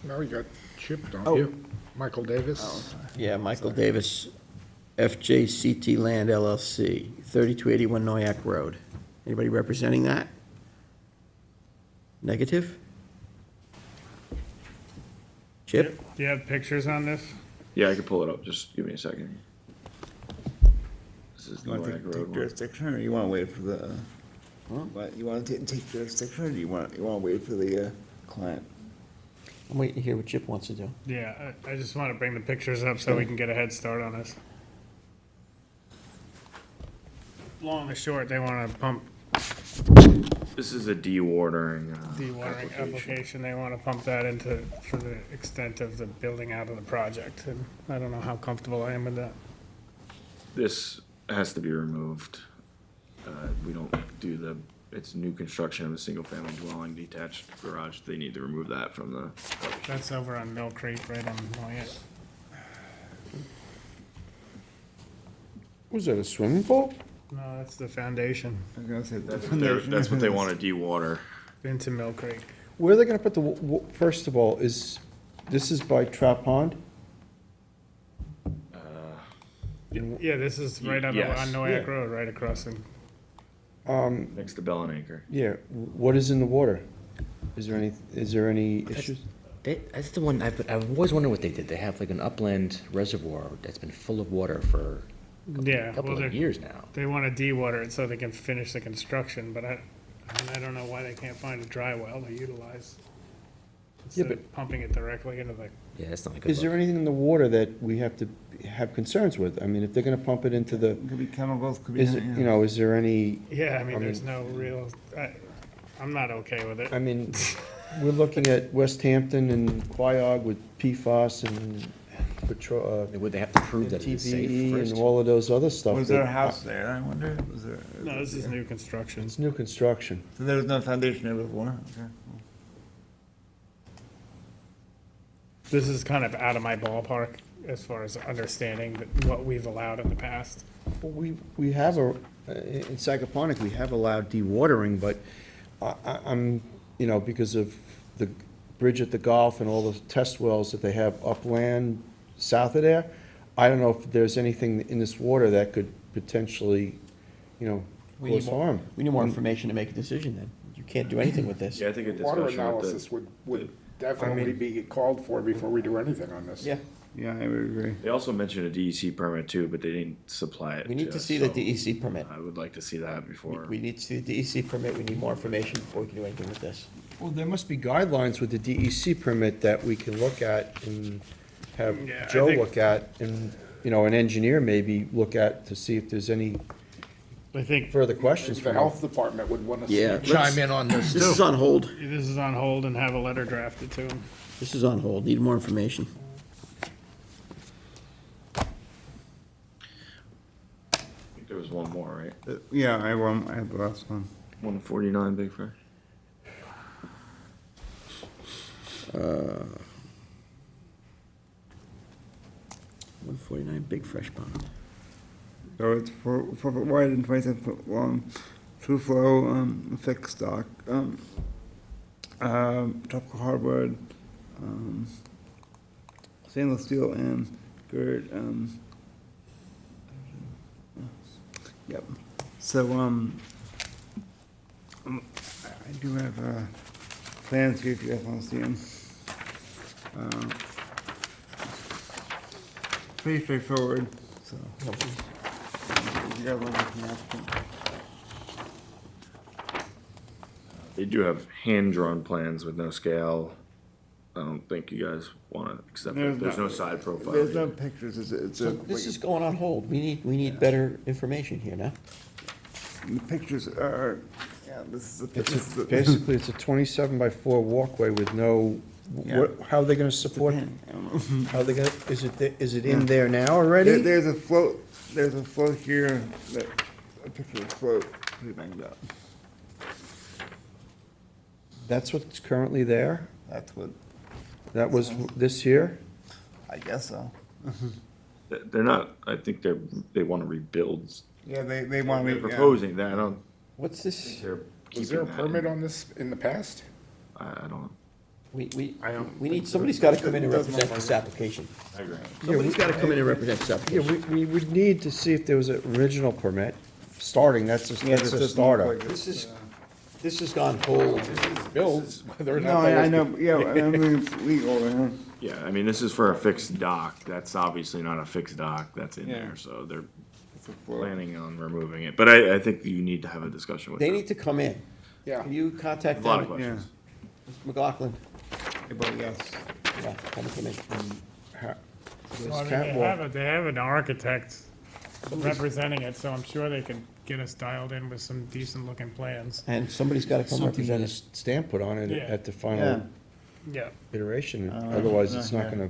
Now you got Chip, don't Oh. you? Michael Davis? Yeah, Michael Davis, FJCT Land LLC, 3281 Noyak Road. Anybody representing that? Negative? Chip? Do you have pictures on this? Yeah, I can pull it up. Just give me a second. This is the You want to Noack take Road one. jurisdiction, or you want to wait for the, what, you want to take jurisdiction, or do you want to wait for the client? I'm waiting to hear what Chip wants to do. Yeah, I just want to bring the pictures up so we can get a head start on this. Long and short, they want to pump This is a dewatering. dewatering application. They want to pump that into, for the extent of the building out of the project. And I don't know how comfortable I am with that. This has to be removed. We don't do it's new construction of a single-family dwelling, detached garage. They need to remove that from the. That's over on Mill Creek, right on Moyet. Was that a swimming pool? No, that's the foundation I was gonna say, That's what they want to dewater. into Mill Creek. Where are they gonna put the, first of all, this is by Trap Pond? Yeah, this is right on, Yes. on Noack Yeah. Road, right across the, Next to Bell and Anchor. Yeah, what is in the water? Is there any issues? That's the one, I've always wondered what they did. They have like an upland reservoir that's been full of water for yeah. a couple well, of they're- years now. They want to dewater it so they can finish the construction, but I don't know why they can't find a dry well to utilize. Instead but- of pumping it directly into the, Yeah, that's not a good Is there look. anything in the water that we have to have concerns with? I mean, if they're gonna pump it into the, Could be chemicals, could be. is it, you know, is there any, yeah, I mean, I there's mean- no real, I'm not okay with it. I mean, we're looking at West Hampton and Quiog with PFAS and Would they have to prove that it is safe TBE first? and all of those other stuff. Was there a that- house there, I wonder? Was there? No, this is new construction. It's new construction. So there was no foundation there before? Okay. This is kind of out of my ballpark as far as understanding what we've allowed in the past. Well, we have in Sagaponic, we have allowed dewatering, but I'm, you know, because of the bridge at the Gulf and all the test wells that they have upland south of there, I don't know if there's anything in this water that could potentially, you know, We need cause more- harm. We need more information to make a decision then. You can't do anything with this. Yeah, I think a Water discussion with analysis the. would definitely be called for before we do anything on this. Yeah, Yeah, I would agree. They also mentioned a DEC permit too, but they didn't supply it. we need to us, see the so DEC permit. I would like to see that before. We need to see the DEC permit. We need more information before we can do anything with this. Well, there must be guidelines with the DEC permit that we can look at and have Yeah, I Joe think- look at and, you know, an engineer maybe look at to see if there's any I think further questions The from health department would want Yeah, to chime in on this This is too. on hold. this is on hold and have a letter drafted to them. This is on hold. Need more information. I think there was one more, right? Yeah, I had the last one. 149 Big Fry. 149 Big Fresh Pond. So it's 4 foot wide and 27 foot long, true flow, fixed dock, tropical hardwood, stainless steel and gird, yep. So, I do have, plans here if you guys wanna see them. Pretty straightforward, so. You guys want to look at the applicant? They do have hand-drawn plans with no scale I don't think you guys wanna accept There's it. There's no- no side profile. There's no either. pictures, it's So a, this is going on hold. We need better information here now. the pictures are, yeah, this is a. It's this is a, basically, it's a 27 by 4 walkway with no, what, how are they gonna support? I don't know. How are they gonna, is it in there now already? There's a float here, that, a picture of the float, pretty banged up. That's what's currently there? That's what, That was this here? I guess so. They're not, I think they wanna rebuild. Yeah, they want me, They're yeah. proposing that, I don't, What's this? they're Was there a keeping that. permit on this in the past? I don't, We need, somebody's gotta come in and represent this application. I agree. Somebody's gotta come in and represent this Yeah, application. we would need to see if there was an original permit, starting, that's a Yeah, this doesn't look starter. like it. This has gone hold. Bills, whether or No, not. that I was- know, yeah, I mean, it's legal, huh? Yeah, I mean, this is for a fixed dock. That's obviously not a fixed dock that's in Yeah. there, so they're It's a float. planning on removing it. But I think you need to have a discussion with They them. need to come in. Yeah. Can you contact A lot of them? questions. Mr. McLaughlin? But yes. Yeah, come in. Well, I mean, they have an architect representing it, so I'm sure they could get us dialed in with some decent looking plans. And somebody's gotta come Something represent and a us. stamp put on it Yeah. at the Yeah. final Yeah. iteration, otherwise it's not yeah. gonna,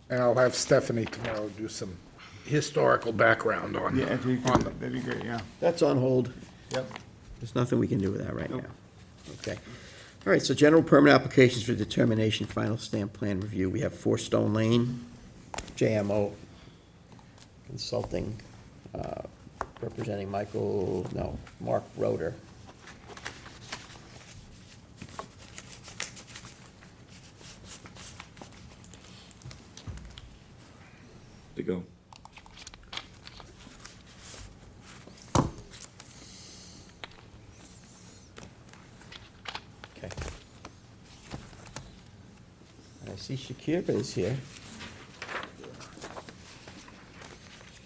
And I'll have Stephanie tomorrow do some historical background on, Yeah, if you on could, them. that'd be great, yeah. That's on hold. Yep. There's nothing we can do with that right Nope. now. Okay. All right, so general permit applications for determination, final stamp plan review. We have 4 Stone Lane, JMO Consulting, representing Mark Roeder. To go. Okay. I see Shakira is here.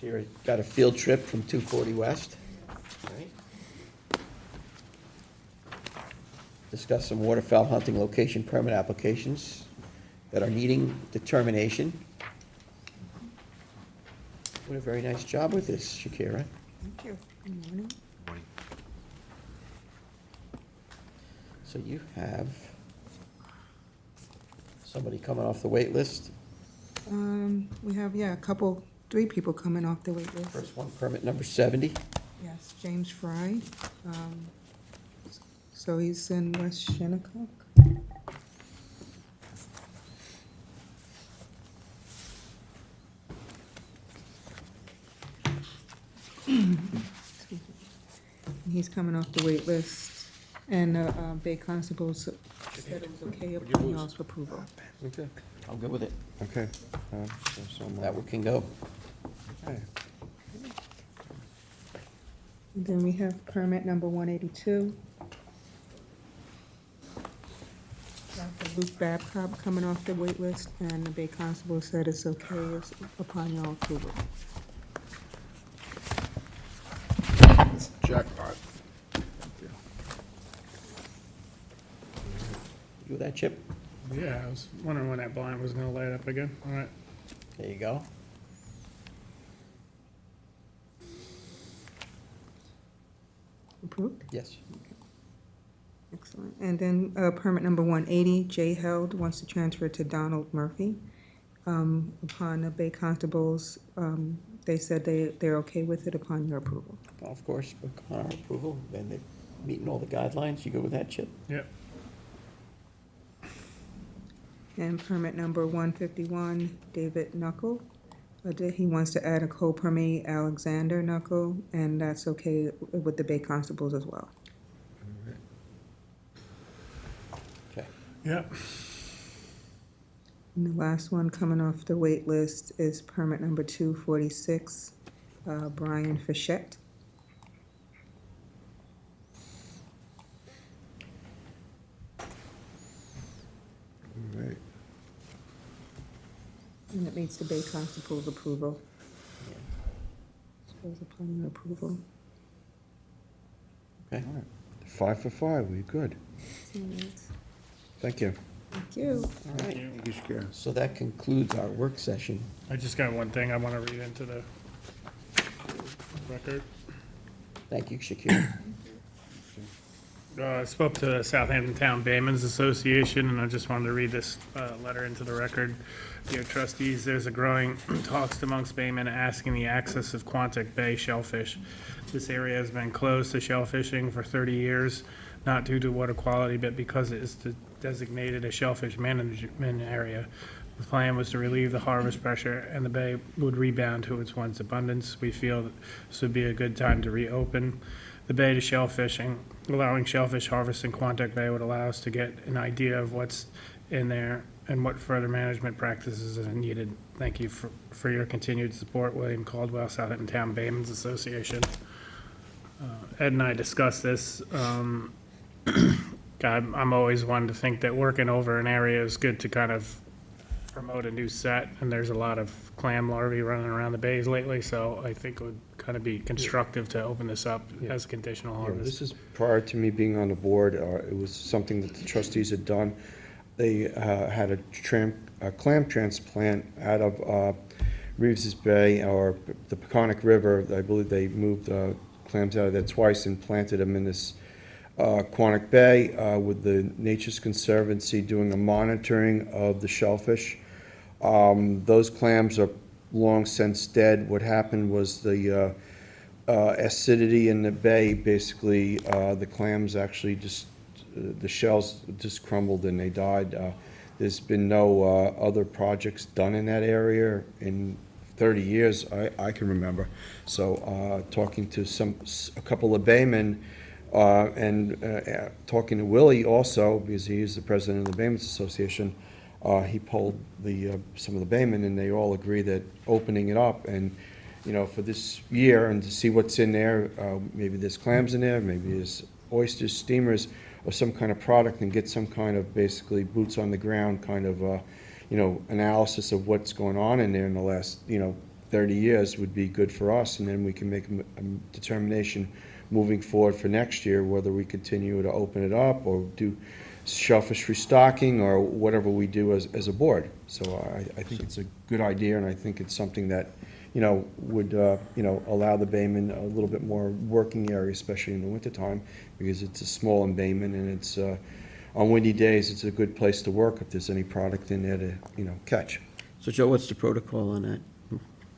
Shakira got a field trip from 240 West. Right. Discuss some waterfowl hunting location permit applications that are needing determination. Did a very nice job with this, Shakira. Thank you. Good morning. So you have somebody coming off the wait list. We have, yeah, 3 people coming off the wait list. First one, permit number 70. Yes, James Fry. So he's in West Shinnecock. He's coming off the wait list, and Bay Constable said it was okay upon y'all's approval. Okay. I'm good with it. okay. That one can go. Okay. And then we have permit number 182. Dr. Luke Babcock coming off the wait list, and the Bay Constable said it's okay upon y'all approval. Jackpot. You with that, Chip? Yeah, I was wondering when that blind was gonna light up again. All right. There you go. Approved? Yes. Excellent. And then permit number 180, J. Held wants to transfer to Donald Murphy. Upon the Bay Constables, they said they're okay with it upon your approval. Of course, upon our approval, and they're meeting all the guidelines. You good with that, Chip? Yep. And permit number 151, David Knuckle. He wants to add a co-permit, Alexander Knuckle, and that's okay with the Bay Constables as well. Okay. Yep. And the last one coming off the wait list is permit number 246, Brian Fischette. All right. And it needs the Bay Constable's approval. So it's upon your approval. Okay. 5 for 5, we good. Thank you. Thank you. All right, Thank you, Shakira. so that concludes our work session. I just got one thing I want to read into the record. Thank you, Shakir. I spoke to the Southampton Town Baymen's Association, and I just wanted to read this letter into the record. Dear trustees, there's a growing talks amongst baymen asking the access of Quantic Bay shellfish. This area has been closed to shellfishing for 30 years, not due to water quality, but because it is designated a shellfish management area. The plan was to relieve the harvest pressure, and the bay would rebound to its once abundance. We feel that this would be a good time to reopen the bay to shellfishing. Allowing shellfish harvest in Quantic Bay would allow us to get an idea of what's in there and what further management practices are needed. Thank you for your continued support. William Caldwell, Southampton Town Baymen's Association. Ed and I discussed this. I'm always one to think that working over an area is good to kind of promote a new set, and there's a lot of clam larvae running around the bays lately, so I think it would kind of be constructive to open this up as a conditional Yeah, harvest. this is prior to me being on the board. It was something that the trustees had done. They had a clam transplant out of Reeves's Bay, or the Peconic River. I believe they moved clams out of there twice and planted them in this Quantic Bay with the Nature's Conservancy doing a monitoring of the shellfish. Those clams are long since dead. What happened was the acidity in the bay, basically, the clams actually just, the shells just crumbled and they died. There's been no other projects done in that area in 30 years I can remember. So talking to a couple of baymen, and talking to Willie also, because he is the president of the Baymen's Association, he polled some of the baymen, and they all agree that opening it up and, for this year and to see what's in there, maybe there's clams in there, maybe there's oysters, steamers, or some kind of product, and get some kind of basically boots on the ground kind of, analysis of what's going on in there in the last, 30 years would be good for us, and then we can make a determination moving forward for next year, whether we continue to open it up or do shellfish restocking or whatever we do as a board. So I think it's a good idea, and I think it's something that, would, allow the baymen a little bit more working area, especially in the wintertime, because it's a small embayment, and it's, on windy days, it's a good place to work if there's any product in there to, catch. So Joe, what's the protocol on that?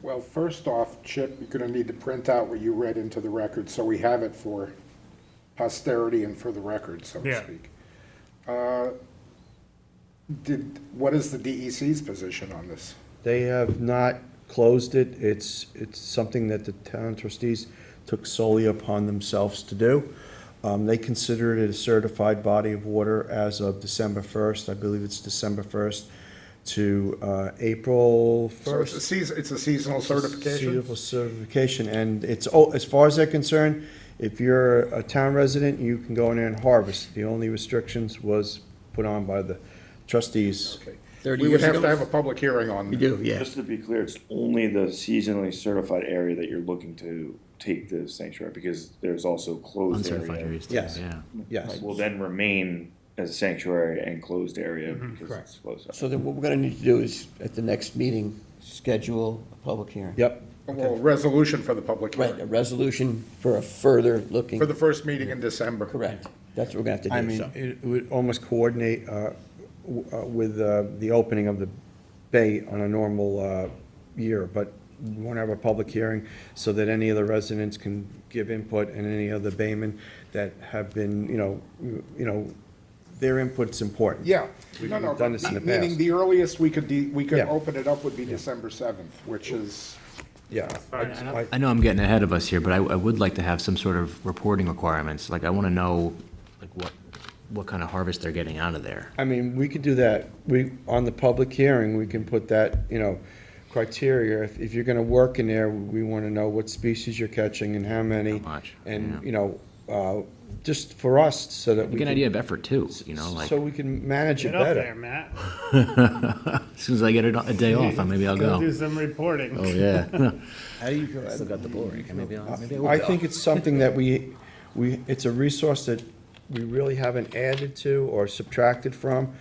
Well, first off, Chip, you're gonna need to print out what you read into the record, so we have it for posterity and for the record, so to Yeah. speak. What is the DEC's position on this? They have not closed it. It's something that the town trustees took solely upon themselves to do. They consider it a certified body of water as of December 1st. I believe it's December 1st to April 1st. So it's a seasonal certification? Seasonal certification, and it's, as far as they're concerned, if you're a town resident, you can go in there and harvest. The only restrictions was put on by the trustees. Okay. 30 We would years have ago? to have a public hearing on. We do, yeah. Just to be clear, it's only the seasonally certified area that you're looking to take the sanctuary, because there's also closed Uncertified area. areas too, Yes. yeah. Yes. Will then remain as a sanctuary and closed area because Correct. it's closed. So then what we're gonna need to do is, at the next meeting, schedule a public hearing. Yep. Well, resolution for the public Right, a hearing, resolution for a further looking. for the first meeting in December. Correct. That's what we're gonna have to do, I mean, so. it would almost coordinate with the opening of the bay on a normal year, but we want to have a public hearing so that any of the residents can give input, and any other baymen that have been, their input's important. Yeah. We've No, no, done this in the meaning past. the earliest we could Yeah. open it up would be December 7th, which is, Yeah. I know I'm getting ahead of us here, but I would like to have some sort of reporting requirements. Like, I want to know, like, what kind of harvest they're getting out of there. I mean, we could do that. On the public hearing, we can put that, criteria. If you're gonna work in there, we wanna know what species you're catching and how many. How much, And, yeah. Just for us, so that we Get an can. idea of effort too, like, So we can manage it Get up better. there, Matt. as soon as I get a day off, maybe I'll Go do go. some reporting. Oh, yeah. How do you feel? Still got the bull ring. Maybe I will I go. think it's something that it's a resource that we really haven't added to or subtracted from.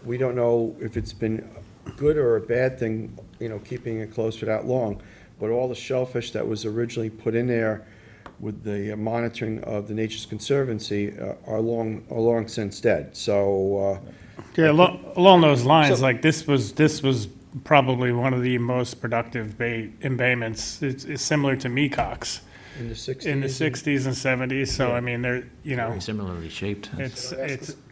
we don't know if it's been a good or a bad thing, keeping it closed for that long. But all the shellfish that was originally put in there with the monitoring of the Nature's Conservancy are long since dead. So, Yeah, along those lines, So- like this was probably one of the most productive embayments. It's similar to mecox in the 60s. in the 60s and 70s. So I mean, they're, Very similarly shaped. it's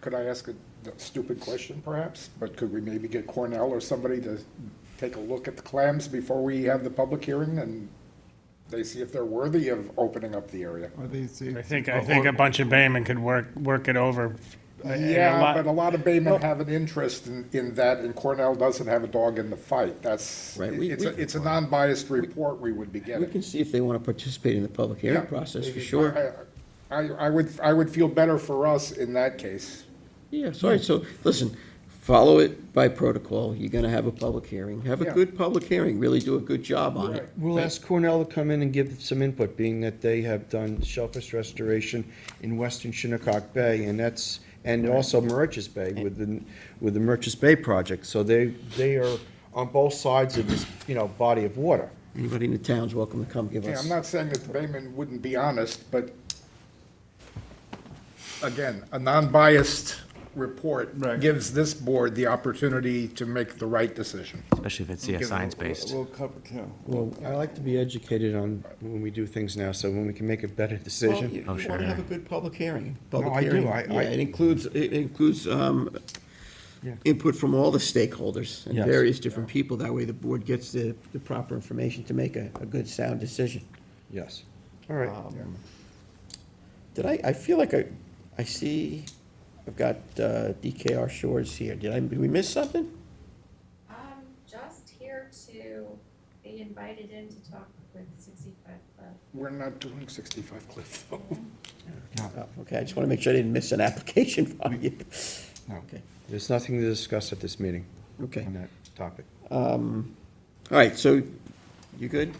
Could I ask a stupid question perhaps? But could we maybe get Cornell or somebody to take a look at the clams before we have the public hearing and they see if they're worthy of opening up the area? Or they see. I think a bunch of baymen could work it over. And a Yeah, lot- but a lot of baymen have an interest in that, and Cornell doesn't have a dog in the fight. That's, Right, it's a non-biased report we would be We getting. can see if they want to participate in the public hearing Yeah. process, for sure. I would feel better for us in that case. Yeah, sorry, so, listen, follow it by protocol. You're going to have a public hearing. Have a Yeah. good public hearing, really do a good job on it. We'll ask Cornell to come in and give some input, being that they have done shellfish restoration in western Shinnecock Bay, and also Mauritius Bay with the Mauritius Bay project. So they are on both sides of this, body of water. Anybody in the town's welcome to come give Yeah, us. I'm not saying that the baymen wouldn't be honest, but again, a non-biased report Right. gives this board the opportunity to make the right decision. Especially if it's science-based. We'll cover too. Well, I like to be educated on when we do things now, so when we can make a better Well, decision. you Oh, want sure. to have a good public hearing. No, Public I do. hearing, I- yeah, it includes Yeah. input from all the stakeholders and Yes. various different people. That way the board gets the proper information to make a good, sound decision. Yes. All right. Did I feel like I see, I've got DKR Shores here. Did we miss something? Just here to be invited in to talk with 65 Club. We're not doing 65 Cliff, though. Oh, okay, I just want to make sure I didn't miss an application from you. No. Okay, There's nothing to discuss at this meeting okay. on that topic. All right, so you good?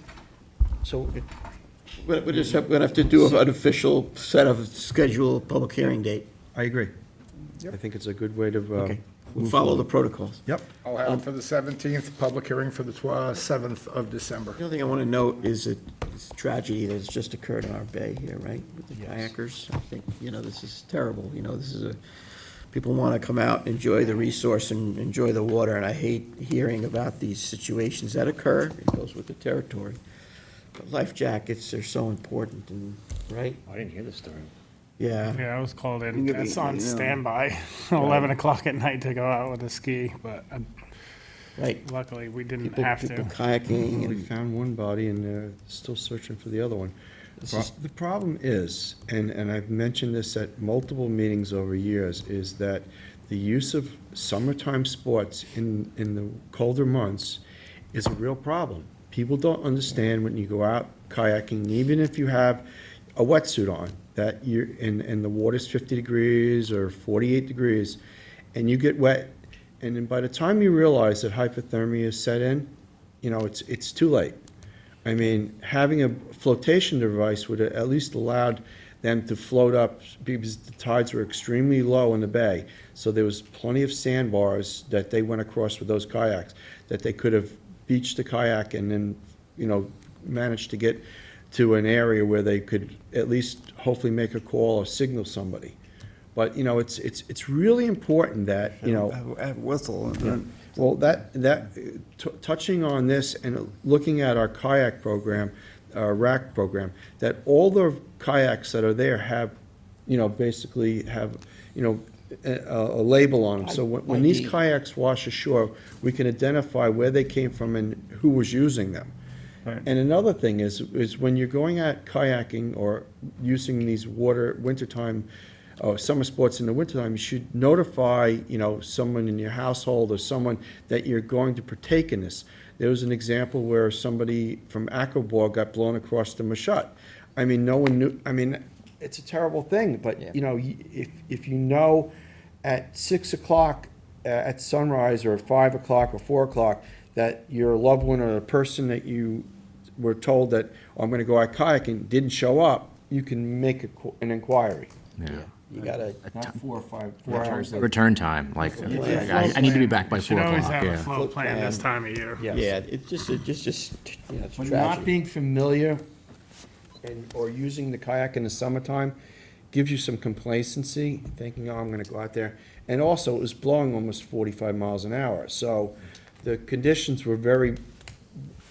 So, We're gonna have to do an official set of schedule public hearing date. I agree. I think it's a good way to. Okay, we'll move follow the forward. protocols. Yep. I'll have it for the 17th, public hearing for the 7th of December. The other thing I want to note is that this tragedy that's just occurred in our bay here, right? With the kayakers. I think, this is terrible. This is people want to come out, enjoy the resource and enjoy the water, and I hate hearing about these situations that occur. It goes with the territory. But life jackets are so important, and, right? I didn't hear the story. Yeah. Yeah, I was called in. You could be, It's on you know. standby, 11 o'clock at night to go out with a ski, but Right. luckily we didn't People have people to. kayaking We and, found one body and they're still searching for the other one. This is- The problem is, and I've mentioned this at multiple meetings over years, is that the use of summertime sports in the colder months is a real problem. People don't understand when you go out kayaking, even if you have a wetsuit on, that and the water's 50 degrees or 48 degrees, and you get wet, and then by the time you realize that hypothermia is set in, it's too late. I mean, having a flotation device would have at least allowed them to float up, because the tides were extremely low in the bay. So there was plenty of sandbars that they went across with those kayaks, that they could have beached the kayak and then, managed to get to an area where they could at least hopefully make a call or signal somebody. But, it's really important that, Have a whistle and then. well, touching on this and looking at our kayak program, our rack program, that all the kayaks that are there have, basically have, a label on them. So when these kayaks wash ashore, we can identify where they came from and who was using them. Right. And another thing is when you're going out kayaking or using these wintertime, summer sports in the wintertime, you should notify, someone in your household or someone that you're going to partake in this. There was an example where somebody from Akabor got blown across the Mashut. I mean, no one knew, it's a terrible thing, but, if you know at 6 o'clock at sunrise or at 5 o'clock or 4 o'clock that your loved one or the person that you were told that, I'm gonna go out kayaking, didn't show up, you can make an inquiry. Yeah. You gotta, Not 4 or 5, 4 hours. later. Return time, like, Yeah. I need to be back by Should 4 always o'clock, have a yeah. float plan this time of year. Yes. yeah, it's just, you know, it's But not tragic. being familiar or using the kayak in the summertime gives you some complacency, thinking, oh, I'm gonna go out there. And also, it was blowing almost 45 miles an hour, so the conditions were very,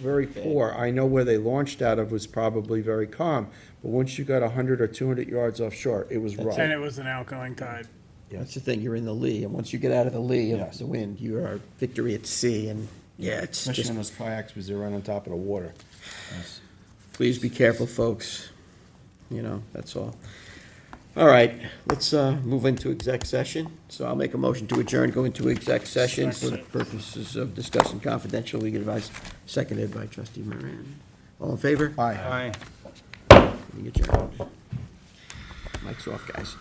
very poor. I know where they launched out of was probably very calm, but once you got 100 or 200 yards offshore, it was rough. And it was an outgoing tide. That's the thing, you're in the lee, and once you get out of the lee of Yes. the wind, you are victory at sea, and, yeah, it's Especially just, in those kayaks, because they're right on top of the water. Yes. please be careful, folks. You know, that's all. All right, let's move into exec session. So I'll make a motion to adjourn, go into exec session for the purposes of discussing confidential legal advice, seconded by trustee Moran. All in favor? Aye. Meeting adjourned. Mic's off, guys.